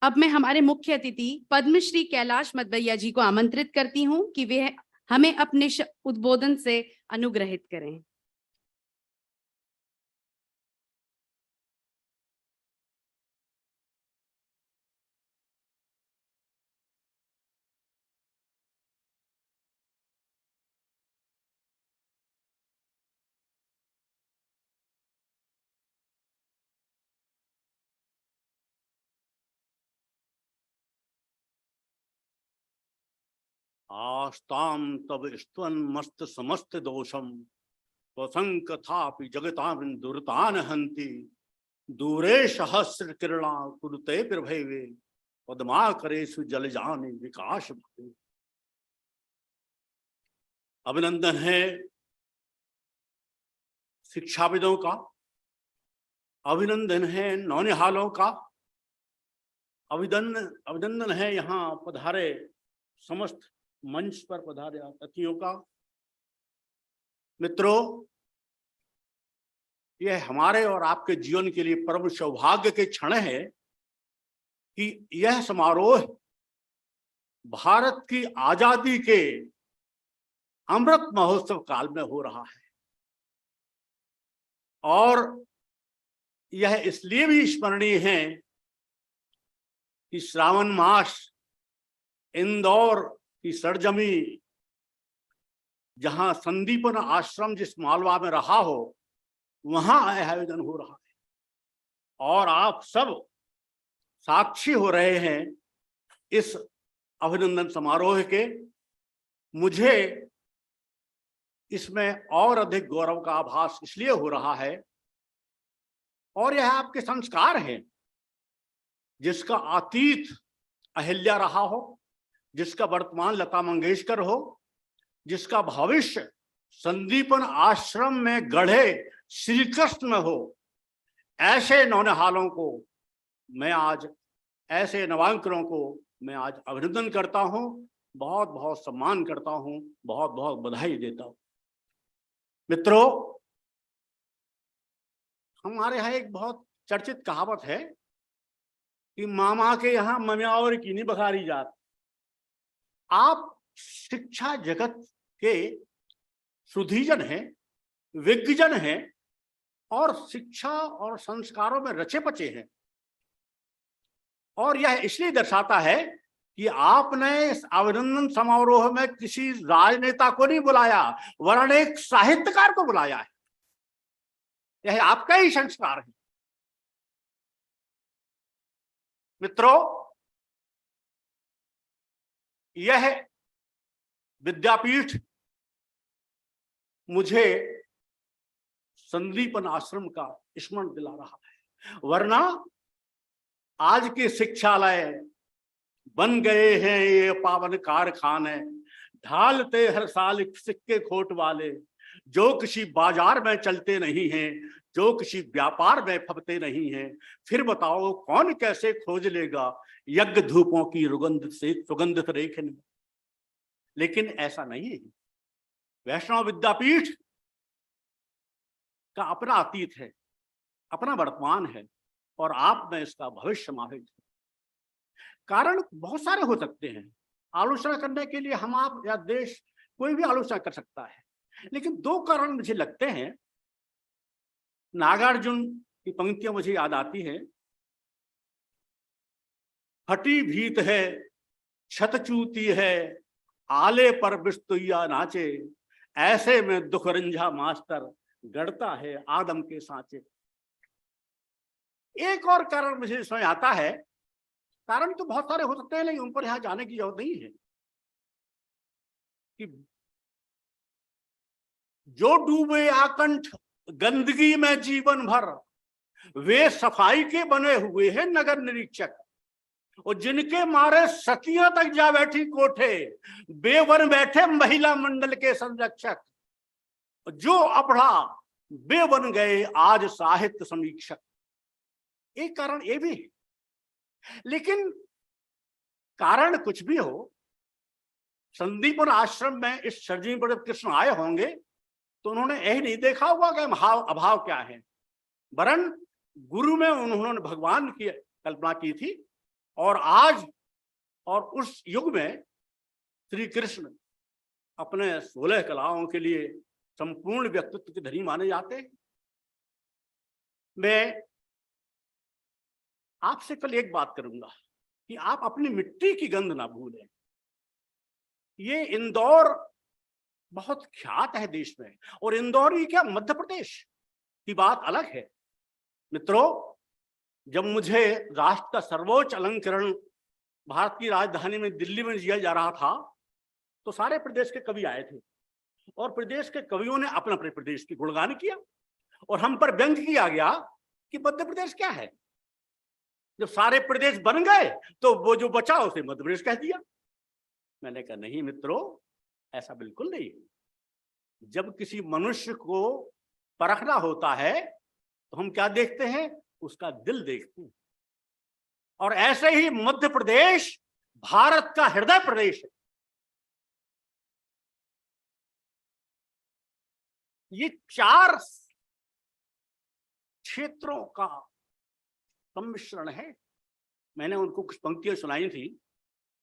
अब मैं हमारे मुख्य अतिथि पद्मश्री कैलाश मदभैया जी को आमंत्रित करती हूं कि वे हमें अपने उद्बोधन से अनुग्रहित करें। आस्ताम तब स्तवन मस्त समस्त दोषम स्वसंक थापि जगतां दुर्तान हंति दूरे सहस्र किरणा कुरुते प्रभवे पद्माकरेषु जलजानि विकास भवे। अभिनंदन है शिक्षाविदों का, अभिनंदन है नौनिहालों का, अभिनंदन है यहाँ पधारे समस्त मंच पर पधारे अतिथियों का। मित्रों, यह हमारे और आपके जीवन के लिए परम सौभाग्य के क्षण है कि यह समारोह भारत की आजादी के अमृत महोत्सव काल में हो रहा है और यह इसलिए भी स्मरणीय है कि श्रावण मास इंदौर की सरजमी जहां संदीपन आश्रम जिस मालवा में रहा हो वहां आयोजन हो रहा है और आप सब साक्षी हो रहे हैं इस अभिनंदन समारोह के। मुझे इसमें और अधिक गौरव का आभास इसलिए हो रहा है और यह आपके संस्कार हैं जिसका अतीत अहिल्या रहा हो, जिसका वर्तमान लता मंगेशकर हो, जिसका भविष्य संदीपन आश्रम में गढ़े श्री कृष्ण हो। ऐसे नौनिहालों को मैं आज, ऐसे नवांकरों को मैं आज अभिनंदन करता हूं, बहुत बहुत सम्मान करता हूं, बहुत बहुत बधाई देता हूं। मित्रों, हमारे यहाँ एक बहुत चर्चित कहावत है कि मामा के यहाँ मम्यावर की नहीं बखारी जात। आप शिक्षा जगत के सुधीजन हैं, विज्ञजन हैं और शिक्षा और संस्कारों में रचे पचे हैं और यह इसलिए दर्शाता है कि आपने इस अभिनंदन समारोह में किसी राजनेता को नहीं बुलाया वरन एक साहित्यकार को बुलाया है। यह आपका ही संस्कार है। मित्रों, यह विद्यापीठ मुझे संदीपन आश्रम का स्मरण दिला रहा है, वरना आज के शिक्षालय बन गए हैं ये पावन कारखाने, ढालते हर साल सिक्के खोट वाले, जो किसी बाजार में चलते नहीं हैं, जो किसी व्यापार में फबते नहीं हैं। फिर बताओ कौन कैसे खोज लेगा यज्ञ धूपों की रुगंध से सुगंधित रेखनी। लेकिन ऐसा नहीं है। वैष्णव विद्यापीठ का अपना अतीत है, अपना वर्तमान है और आप में इसका भविष्य समाहित है। कारण बहुत सारे हो सकते हैं। आलोचना करने के लिए हम आप या देश कोई भी आलोचना कर सकता है, लेकिन दो कारण मुझे लगते हैं। नागार्जुन की पंक्तियां मुझे याद आती है, फटी भीत है, छत चूती है, आले पर बिस्तुइया नाचे, ऐसे में दुख रंझा मास्टर गढ़ता है आदम के सांचे। एक और कारण मुझे इसमें आता है, कारण तो बहुत सारे हो सकते हैं लेकिन उन पर यहां जाने की जरूरत नहीं है, कि जो डूबे आकंठ गंदगी में जीवन भर, वे सफाई के बने हुए हैं नगर निरीक्षक, और जिनके मारे सतियां तक जा बैठी कोठे, बेवन बैठे महिला मंडल के संरक्षक, जो अपढ़ा बे बन गए आज साहित्य समीक्षक। एक कारण ये भी है, लेकिन कारण कुछ भी हो, संदीपन आश्रम में इस सर्जनी पर जब कृष्ण आए होंगे तो उन्होंने यही नहीं देखा होगा कि अभाव क्या है, वरन गुरु में उन्होंने भगवान की कल्पना की थी। और आज और उस युग में श्री कृष्ण अपने 16 कलाओं के लिए संपूर्ण व्यक्तित्व के धनी माने जाते हैं। मैं आपसे कल एक बात करूंगा कि आप अपनी मिट्टी की गंध ना भूलें। ये इंदौर बहुत ख्यात है देश में, और इंदौर ही क्या मध्य प्रदेश की बात अलग है। मित्रों, जब मुझे राष्ट्र का सर्वोच्च अलंकरण भारत की राजधानी में दिल्ली में दिया जा रहा था तो सारे प्रदेश के कवि आए थे और प्रदेश के कवियों ने अपने अपने प्रदेश की गुणगान किया और हम पर व्यंग किया गया कि मध्य प्रदेश क्या है। जब सारे प्रदेश बन गए तो वो जो बचा उसे मध्य प्रदेश कह दिया। मैंने कहा नहीं मित्रों, ऐसा बिल्कुल नहीं। जब किसी मनुष्य को परखना होता है तो हम क्या देखते हैं, उसका दिल देखते हैं। और ऐसे ही मध्य प्रदेश भारत का हृदय प्रदेश है। ये 4 क्षेत्रों का सम्मिश्रण है। मैंने उनको कुछ पंक्तियां सुनाई थी,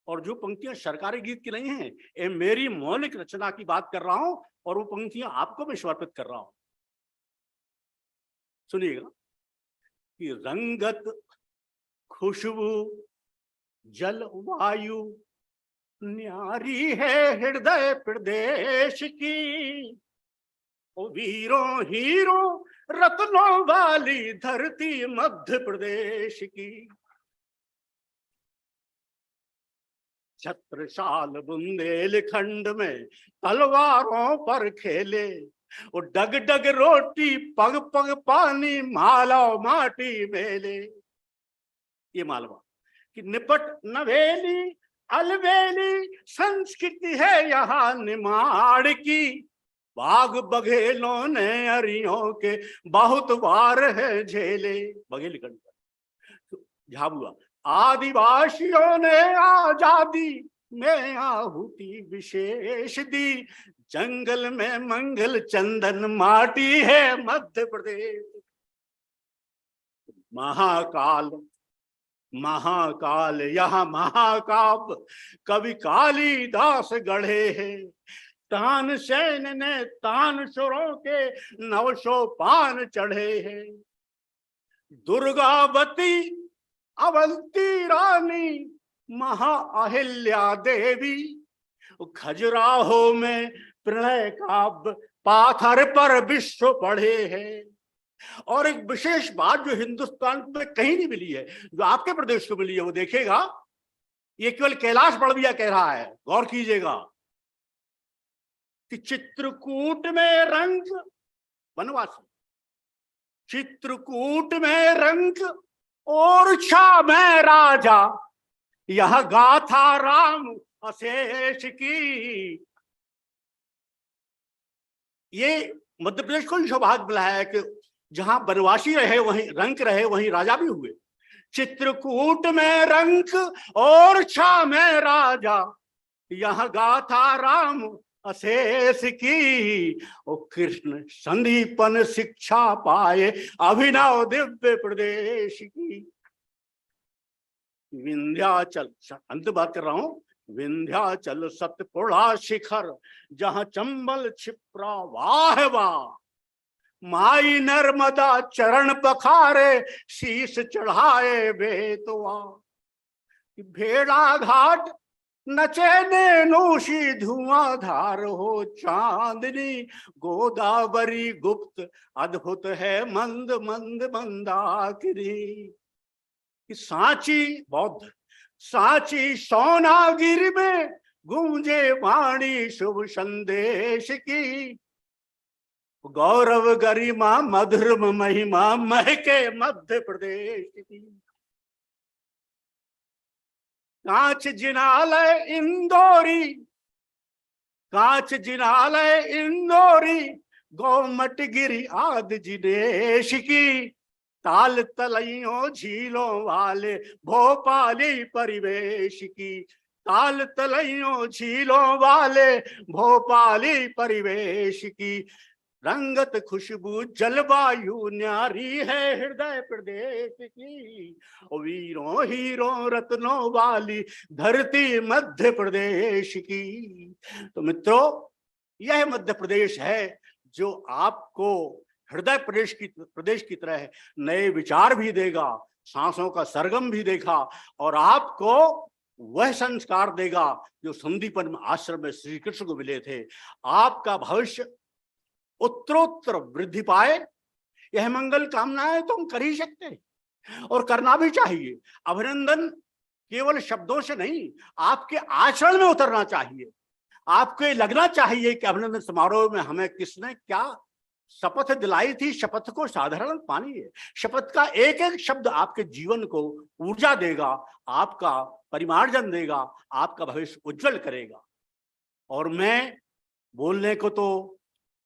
और जो पंक्तियां सरकारी गीत की नहीं है, ये मेरी मौलिक रचना की बात कर रहा हूं और वो पंक्तियां आपको मैं समर्पित कर रहा हूं। सुनिएगा कि रंगत खुशबू जल वायु न्यारी है हृदय प्रदेश की, ओ वीरों हीरों रत्नों वाली धरती मध्य प्रदेश की। छत्रसाल बुंदेलखंड में तलवारों पर खेले, वो डग डग रोटी पग पग पानी माला माटी मेले। ये मालवा कि निपट नवेली अलवेली संस्कृति है यहाँ निमाड़ की, बाग बघेलों ने अरियों के बहुत वार है झेले। बघेलखंड झाबुआ आदिवासियों ने आजादी में आहुति विशेष दी, जंगल में मंगल चंदन माटी है मध्य प्रदेश। महाकाल महाकाल यहाँ महाकाव्य कवि कालिदास गढ़े हैं, तानसेन ने तानसुरों के 900 पान चढ़े हैं। दुर्गावती अवंती रानी महाअहिल्या देवी, खजुराहो में प्रणय काव्य पाथर पर विश्व पढ़े हैं। और एक विशेष बात जो हिंदुस्तान में कहीं नहीं मिली है, जो आपके प्रदेश को मिली है, वो देखिएगा, ये केवल कैलाश बड़विया कह रहा है, गौर कीजिएगा कि चित्रकूट में रंग वनवासी, चित्रकूट में रंग और छा में राजा, यह गाथा राम अशेष की। ये मध्य प्रदेश को ही सौभाग्य मिला है कि जहां वनवासी रहे वहीं रंक रहे, वहीं राजा भी हुए। चित्रकूट में रंक और छा में राजा, यह गाथा राम अशेष की। ओ कृष्ण संदीपन शिक्षा पाए अभिनव दिव्य प्रदेश की। विंध्याचल, अंत बात कर रहा हूं, विंध्याचल सतपुड़ा शिखर, जहां चंबल छिप्रा वाह वाह, माई नर्मदा चरण पखारे शीश चढ़ाए बेतवा। भेड़ा घाट नचे नूशी धुआंधार हो चांदनी, गोदावरी गुप्त अद्भुत है मंद मंद मंदाकिनी। सांची बौद्ध, सांची सोनागिरी में गूंजे वाणी शुभ संदेश की। गौरव गरिमा मधुरम महिमा महके मध्य प्रदेश की। कांच जिनालय इंदौरी, कांच जिनालय इंदौरी, गोमट गिरी आदि जिनेश की। ताल तलइयों झीलों वाले भोपाली परिवेश की। ताल तलइयों झीलों वाले भोपाली परिवेश की। रंगत खुशबू जलवायु न्यारी है हृदय प्रदेश की। वीरों हीरों रत्नों वाली धरती मध्य प्रदेश की। तो मित्रों, यह मध्य प्रदेश है जो आपको हृदय प्रदेश की तरह नए विचार भी देगा, सांसों का सरगम भी देगा, और आपको वह संस्कार देगा जो संदीपन आश्रम में श्री कृष्ण को मिले थे। आपका भविष्य उत्तरोत्तर वृद्धि पाए, यह मंगल कामनाएं तो हम कर ही सकते हैं और करना भी चाहिए। अभिनंदन केवल शब्दों से नहीं, आपके आचरण में उतरना चाहिए। आपको लगना चाहिए कि अभिनंदन समारोह में हमें किसने क्या शपथ दिलाई थी, शपथ को साधारण मानिए। शपथ का एक एक शब्द आपके जीवन को ऊर्जा देगा, आपका परिमार्जन देगा, आपका भविष्य उज्जवल करेगा। और मैं बोलने को तो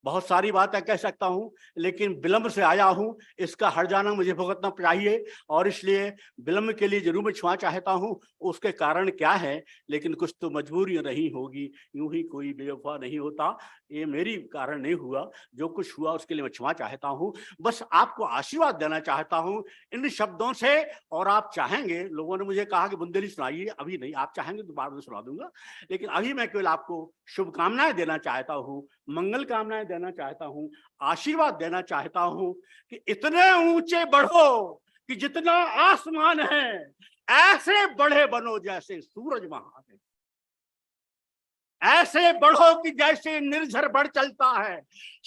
बहुत सारी बातें कह सकता हूं, लेकिन विलंब से आया हूं, इसका हर्जाना मुझे भुगतना चाहिए, और इसलिए विलंब के लिए जरूर मैं क्षमा चाहता हूं। उसके कारण क्या है, लेकिन कुछ तो मजबूरी नहीं होगी, यूं ही कोई बेवफा नहीं होता। ये मेरी कारण नहीं हुआ, जो कुछ हुआ उसके लिए मैं क्षमा चाहता हूं। बस आपको आशीर्वाद देना चाहता हूं इन शब्दों से। और आप चाहेंगे, लोगों ने मुझे कहा कि बुंदेली सुनाइए, अभी नहीं, आप चाहेंगे तो बाद में सुना दूंगा, लेकिन अभी मैं केवल आपको शुभकामनाएं देना चाहता हूं, मंगल कामनाएं देना चाहता हूं, आशीर्वाद देना चाहता हूं कि इतने ऊंचे बढ़ो कि जितना आसमान है, ऐसे बढ़े बनो जैसे सूरज महादेव। ऐसे बढ़ो कि जैसे निर्झर बढ़ चलता है,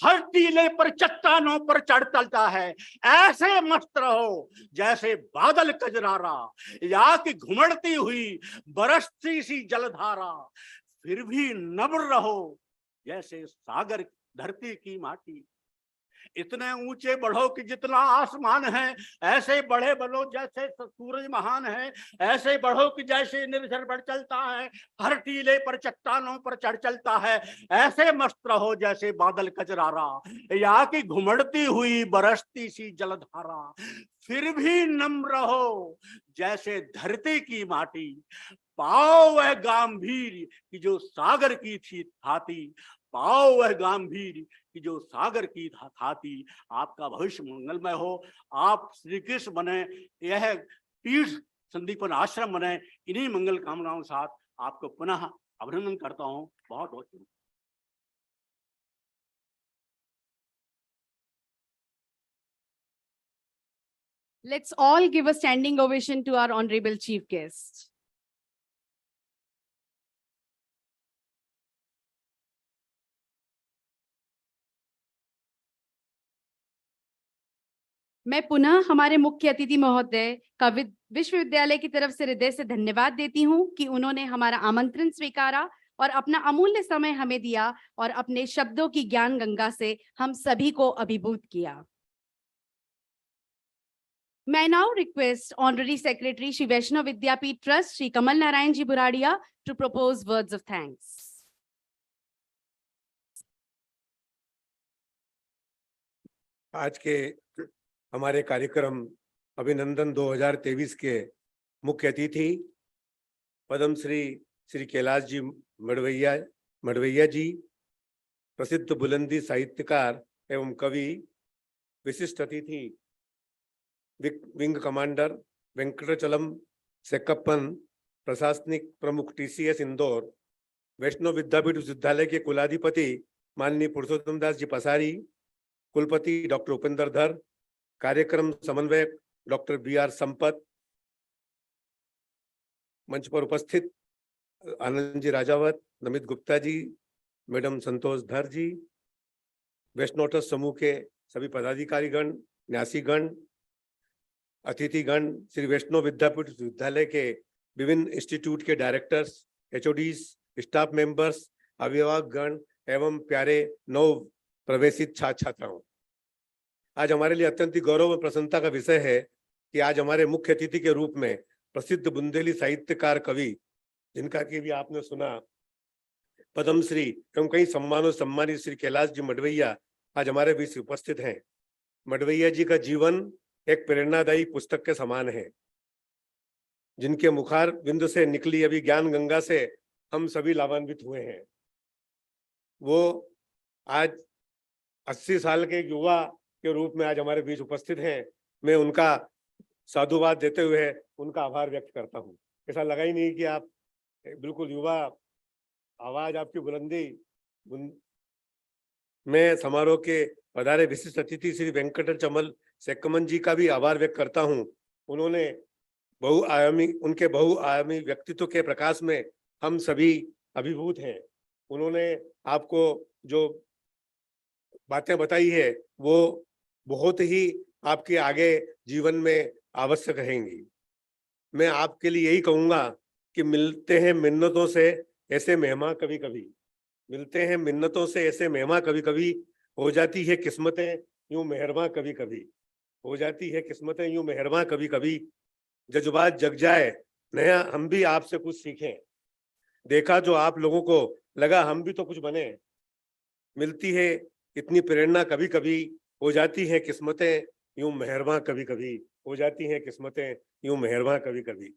हर टीले पर चट्टानों पर चढ़ चलता है। ऐसे मस्त रहो जैसे बादल कजरारा, या कि घुमड़ती हुई बरसती सी जलधारा। फिर भी नम्र रहो जैसे सागर धरती की माटी। इतने ऊंचे बढ़ो कि जितना आसमान है, ऐसे बड़े बनो जैसे सूरज महान है। ऐसे बढ़ो कि जैसे निर्झर बढ़ चलता है, हर टीले पर चट्टानों पर चढ़ चलता है। ऐसे मस्त रहो जैसे बादल कजरारा, या कि घुमड़ती हुई बरसती सी जलधारा। फिर भी नम्र रहो जैसे धरती की माटी। पाओ वह गंभीर कि जो सागर की थी थाती, पाओ वह गंभीर कि जो सागर की थाती। आपका भविष्य मंगलमय हो, आप श्री कृष्ण बने, यह पीठ संदीपन आश्रम बने। इन्हीं मंगल कामनाओं के साथ आपको पुनः अभिनंदन करता हूं। बहुत बहुत शुक्रिया। Let's all give a standing ovation to our honorable chief guest. मैं पुनः हमारे मुख्य अतिथि महोदय का विश्वविद्यालय की तरफ से हृदय से धन्यवाद देती हूं कि उन्होंने हमारा आमंत्रण स्वीकारा और अपना अमूल्य समय हमें दिया और अपने शब्दों की ज्ञान गंगा से हम सभी को अभिभूत किया। मैं now request Honorary Secretary Shri Vaishnav Vidyapeeth Trust Shri Kamal Narayan Ji Buradia to propose words of thanks. आज के हमारे कार्यक्रम अभिनंदन 2023 के मुख्य अतिथि पद्म श्री श्री कैलाश जी मडवैया जी, प्रसिद्ध बुलंदी साहित्यकार एवं कवि, विशिष्ट अतिथि विंग कमांडर वेंकटचलम सेकप्पन, प्रशासनिक प्रमुख TCS इंदौर, वैष्णव विद्यापीठ विश्वविद्यालय के कुलाधिपति माननीय पुरुषोत्तम दास जी पसारी, कुलपति डॉक्टर उपेंद्र धर, कार्यक्रम समन्वयक डॉक्टर BR संपत, मंच पर उपस्थित आनंद जी राजावत, नमित गुप्ता जी, मैडम संतोष धर जी, वैष्णव ट्रस्ट समूह के सभी पदाधिकारीगण, न्यासीगण, अतिथिगण, श्री वैष्णव विद्यापीठ विश्वविद्यालय के विभिन्न इंस्टीट्यूट के डायरेक्टर्स, HODs, स्टाफ मेंबर्स, अभिभावकगण एवं प्यारे नव प्रवेशित छात्र छात्राओं, आज हमारे लिए अत्यंत गौरव और प्रसन्नता का विषय है कि आज हमारे मुख्य अतिथि के रूप में प्रसिद्ध बुंदेली साहित्यकार कवि, जिनका कि भी आपने सुना, पद्मश्री एवं कई सम्मानों सम्मानित श्री कैलाश जी मडवैया आज हमारे बीच उपस्थित हैं। मडवैया जी का जीवन एक प्रेरणादायी पुस्तक के समान है, जिनके मुखार बिंदु से निकली अभी ज्ञान गंगा से हम सभी लाभान्वित हुए हैं। वो आज 80 साल के युवा के रूप में आज हमारे बीच उपस्थित हैं। मैं उनका साधुवाद देते हुए उनका आभार व्यक्त करता हूं। ऐसा लगा ही नहीं कि आप बिल्कुल युवा, आवाज आपकी बुलंदी। मैं समारोह के पधारे विशिष्ट अतिथि श्री वेंकटचमल सेकमन जी का भी आभार व्यक्त करता हूं। उन्होंने उनके बहुआयामी व्यक्तित्व के प्रकाश में हम सभी अभिभूत हैं। उन्होंने आपको जो बातें बताई है वो बहुत ही आपके आगे जीवन में आवश्यक रहेंगी। मैं आपके लिए यही कहूँगा कि मिलते हैं मिन्नतों से ऐसे मेहमान कभी कभी, मिलते हैं मिन्नतों से ऐसे मेहमान कभी कभी, हो जाती है किस्मतें यूं मेहरबान कभी कभी, हो जाती है किस्मतें यूं मेहरबान कभी कभी। जज्बात जग जाए नया हम भी आपसे कुछ सीखें, देखा जो आप लोगों को लगा हम भी तो कुछ बने। मिलती है इतनी प्रेरणा कभी कभी, हो जाती है किस्मतें यूं मेहरबान कभी कभी, हो जाती हैं किस्मतें यूं मेहरबान कभी कभी।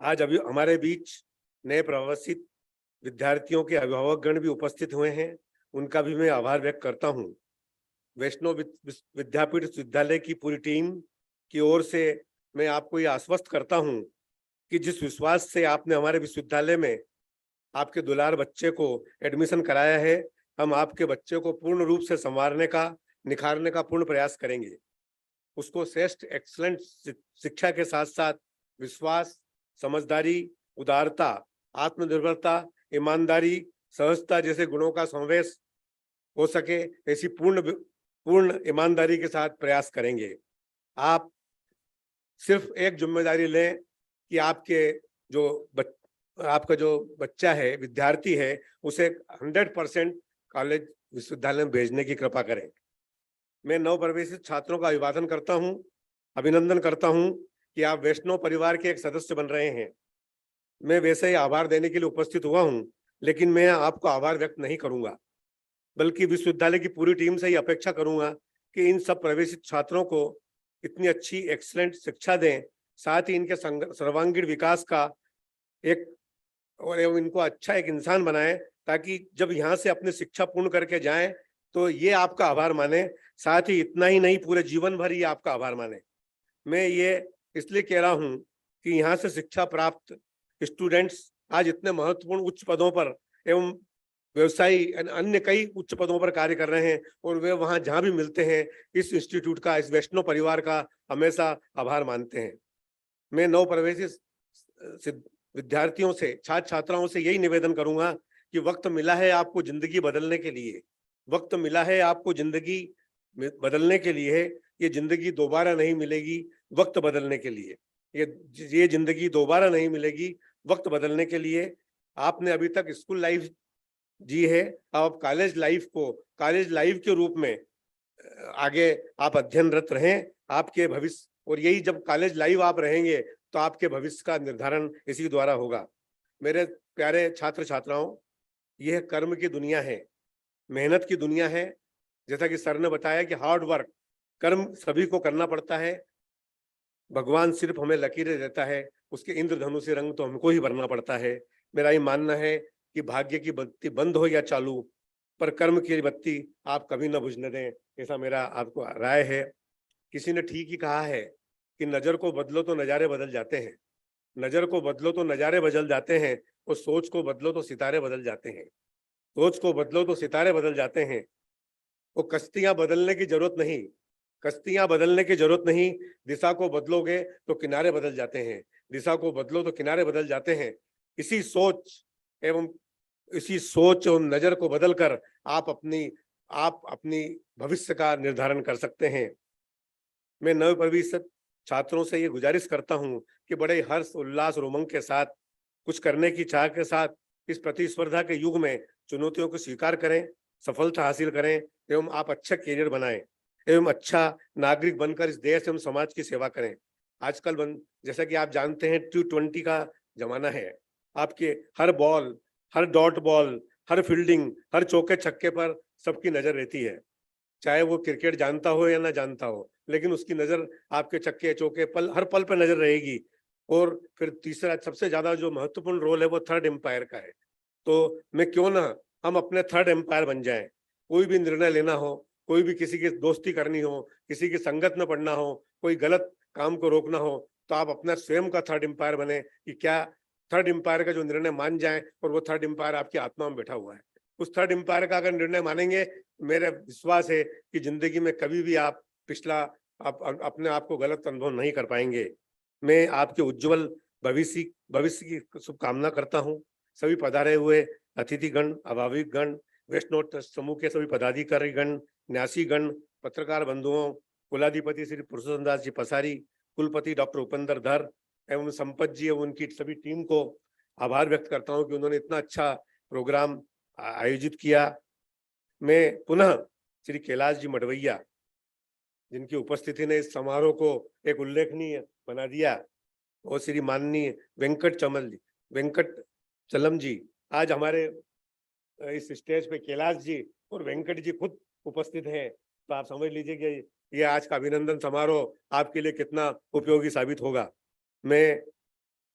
आज अभी हमारे बीच नए प्रवासित विद्यार्थियों के अभिभावकगण भी उपस्थित हुए हैं, उनका भी मैं आभार व्यक्त करता हूं। वैष्णव विद्यापीठ विश्वविद्यालय की पूरी टीम की ओर से मैं आपको ये आश्वस्त करता हूं कि जिस विश्वास से आपने हमारे विश्वविद्यालय में आपके दुलार बच्चे को एडमिशन कराया है, हम आपके बच्चे को पूर्ण रूप से संवारने का, निखारने का पूर्ण प्रयास करेंगे। उसको श्रेष्ठ एक्सीलेंट शिक्षा के साथ साथ विश्वास, समझदारी उदारता, आत्मनिर्भरता, ईमानदारी, सहजता जैसे गुणों का समावेश हो सके, ऐसी पूर्ण ईमानदारी के साथ प्रयास करेंगे। आप सिर्फ एक जिम्मेदारी लें कि आपका जो बच्चा है, विद्यार्थी है, उसे 100% कॉलेज विश्वविद्यालय में भेजने की कृपा करें। मैं नवप्रवेशित छात्रों का अभिवादन करता हूं, अभिनंदन करता हूं कि आप वैष्णव परिवार के एक सदस्य बन रहे हैं। मैं वैसे ही आभार देने के लिए उपस्थित हुआ हूं, लेकिन मैं आपको आभार व्यक्त नहीं करूंगा, बल्कि विश्वविद्यालय की पूरी टीम से ही अपेक्षा करूंगा कि इन सब प्रवेशित छात्रों को इतनी अच्छी एक्सीलेंट शिक्षा दें, साथ ही इनके सर्वांगीण विकास का और इनको अच्छा एक इंसान बनाएं, ताकि जब यहाँ से अपनी शिक्षा पूर्ण करके जाएं तो ये आपका आभार माने। साथ ही इतना ही नहीं, पूरे जीवन भर ये आपका आभार माने। मैं ये इसलिए कह रहा हूँ कि यहाँ से शिक्षा प्राप्त स्टूडेंट्स आज इतने महत्वपूर्ण उच्च पदों पर एवं व्यवसायी अन्य कई उच्च पदों पर कार्य कर रहे हैं, और वे वहां जहां भी मिलते हैं इस इंस्टीट्यूट का, इस वैष्णव परिवार का हमेशा आभार मानते हैं। मैं नवप्रवेशित विद्यार्थियों से, छात्र छात्राओं से यही निवेदन करूंगा कि वक्त मिला है आपको जिंदगी बदलने के लिए, वक्त मिला है आपको जिंदगी बदलने के लिए। ये जिंदगी दोबारा नहीं मिलेगी वक्त बदलने के लिए, ये जिंदगी दोबारा नहीं मिलेगी वक्त बदलने के लिए। आपने अभी तक स्कूल लाइफ जी है, आप कॉलेज लाइफ को कॉलेज लाइफ के रूप में आगे आप अध्ययनरत रहें। आपके भविष्य, और यही जब कॉलेज लाइफ आप रहेंगे तो आपके भविष्य का निर्धारण इसी द्वारा होगा। मेरे प्यारे छात्र छात्राओं, यह कर्म की दुनिया है, मेहनत की दुनिया है। जैसा कि सर ने बताया कि हार्ड वर्क, कर्म सभी को करना पड़ता है। भगवान सिर्फ हमें लकीरें देता है, उसके इंद्रधनुष रंग तो हमको ही भरना पड़ता है। मेरा ये मानना है कि भाग्य की बत्ती बंद हो या चालू, पर कर्म की बत्ती आप कभी न बुझने दें, ऐसा मेरा आपको राय है। किसी ने ठीक ही कहा है कि नजर को बदलो तो नजारे बदल जाते हैं, नजर को बदलो तो नजारे बदल जाते हैं, और सोच को बदलो तो सितारे बदल जाते हैं, सोच को बदलो तो सितारे बदल जाते हैं। वो कश्तियां बदलने की जरूरत नहीं, कश्तियां बदलने की जरूरत नहीं, दिशा को बदलोगे तो किनारे बदल जाते हैं, दिशा को बदलो तो किनारे बदल जाते हैं। इसी सोच और नजर को बदलकर आप अपनी भविष्य का निर्धारण कर सकते हैं। मैं नवप्रवेशित छात्रों से ये गुजारिश करता हूं कि बड़े हर्ष उल्लास और उमंग के साथ, कुछ करने की चाह के साथ इस प्रतिस्पर्धा के युग में चुनौतियों को स्वीकार करें, सफलता हासिल करें, एवं आप अच्छा करियर बनाएं, एवं अच्छा नागरिक बनकर इस देश एवं समाज की सेवा करें। आजकल जैसा कि आप जानते हैं T20 का जमाना है। आपके हर बॉल, हर डॉट बॉल, हर फील्डिंग, हर चौके छक्के पर सबकी नजर रहती है, चाहे वो क्रिकेट जानता हो या ना जानता हो, लेकिन उसकी नजर आपके छक्के चौके हर पल पर नजर रहेगी। और फिर तीसरा सबसे ज्यादा जो महत्वपूर्ण रोल है वो थर्ड एम्पायर का है। तो मैं क्यों ना हम अपने थर्ड एम्पायर बन जाएं। कोई भी निर्णय लेना हो, कोई भी किसी की दोस्ती करनी हो, किसी की संगत में पड़ना हो, कोई गलत काम को रोकना हो, तो आप अपना स्वयं का थर्ड एम्पायर बने कि क्या थर्ड एम्पायर का जो निर्णय मान जाए, और वो थर्ड एम्पायर आपकी आत्मा में बैठा हुआ है। उस थर्ड एम्पायर का अगर निर्णय मानेंगे, मेरा विश्वास है कि जिंदगी में कभी भी आप अपने आप को गलत अनुभव नहीं कर पाएंगे। मैं आपके उज्जवल भविष्य की शुभकामना करता हूँ। सभी पधारे हुए अतिथिगण, अभाविकगण, वैष्णव ट्रस्ट समूह के सभी पदाधिकारीगण, न्यासीगण, पत्रकार बंधुओं, कुलाधिपति श्री पुरुषोत्तम दास जी पसारी, कुलपति डॉक्टर उपेंद्र धर एवं संपत जी एवं उनकी सभी टीम को आभार व्यक्त करता हूं कि उन्होंने इतना अच्छा प्रोग्राम आयोजित किया। मैं पुनः श्री कैलाश जी मडवैया, जिनकी उपस्थिति ने इस समारोह को एक उल्लेखनीय बना दिया, और श्री माननीय वेंकट चलम जी, आज हमारे इस स्टेज पे कैलाश जी और वेंकट जी खुद उपस्थित हैं, तो आप समझ लीजिए कि ये आज का अभिनंदन समारोह आपके लिए कितना उपयोगी साबित होगा। मैं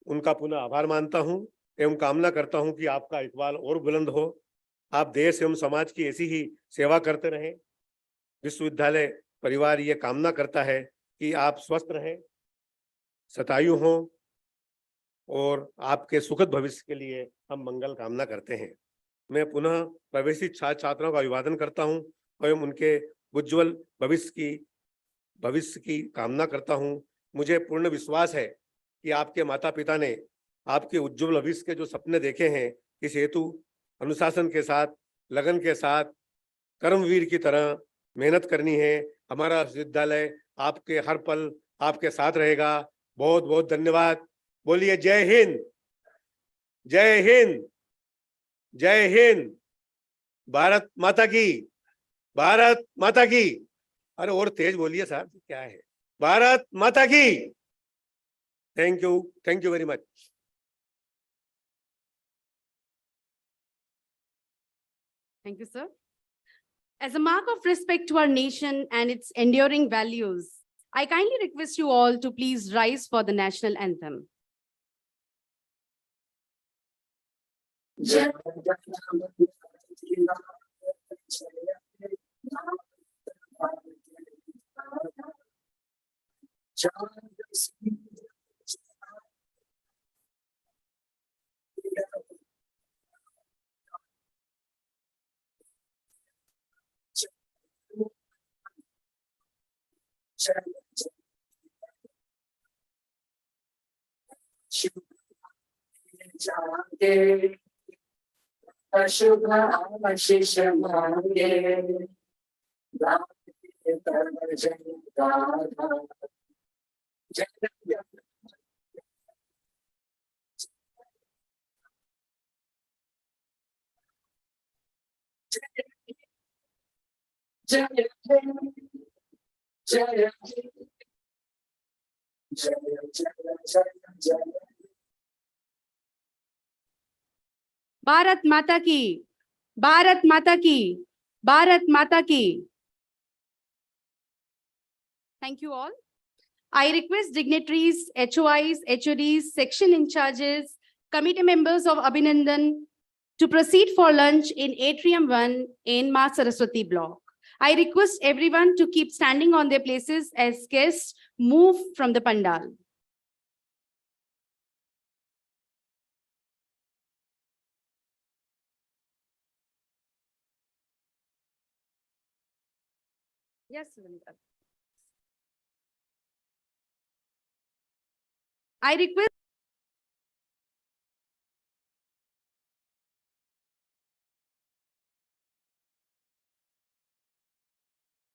उनका पुनः आभार मानता हूं एवं कामना करता हूं कि आपका इकबाल और बुलंद हो, आप देश एवं समाज की ऐसी ही सेवा करते रहें। विश्वविद्यालय परिवार ये कामना करता है कि आप स्वस्थ रहें, शतायु हों, और आपके सुखद भविष्य के लिए हम मंगल कामना करते हैं। मैं पुनः प्रवेशित छात्र छात्राओं का अभिवादन करता हूं एवं उनके उज्जवल भविष्य की कामना करता हूं। मुझे पूर्ण विश्वास है कि आपके माता पिता ने आपके उज्जवल भविष्य के जो सपने देखे हैं, इस हेतु अनुशासन के साथ, लगन के साथ, कर्मवीर की तरह मेहनत करनी है। हमारा विश्वविद्यालय आपके हर पल आपके साथ रहेगा। बहुत बहुत धन्यवाद। बोलिए जय हिंद, जय हिंद, जय हिंद। भारत माता की, भारत माता की। अरे और तेज बोलिए साहब, क्या है। भारत माता की। Thank you very much. Thank you, sir. As a mark of respect to our nation and its enduring values, I kindly request you all to please rise for the national anthem. Bharat Mata ki, Bharat Mata ki, Bharat Mata ki. Thank you all. I request dignitaries, HOIs, HODs, section in charges, committee members of Abhinandan to proceed for lunch in Atrium 1 in Ma Saraswati block. I request everyone to keep standing on their places as guests move from the pandal. Yes, Surinder. I request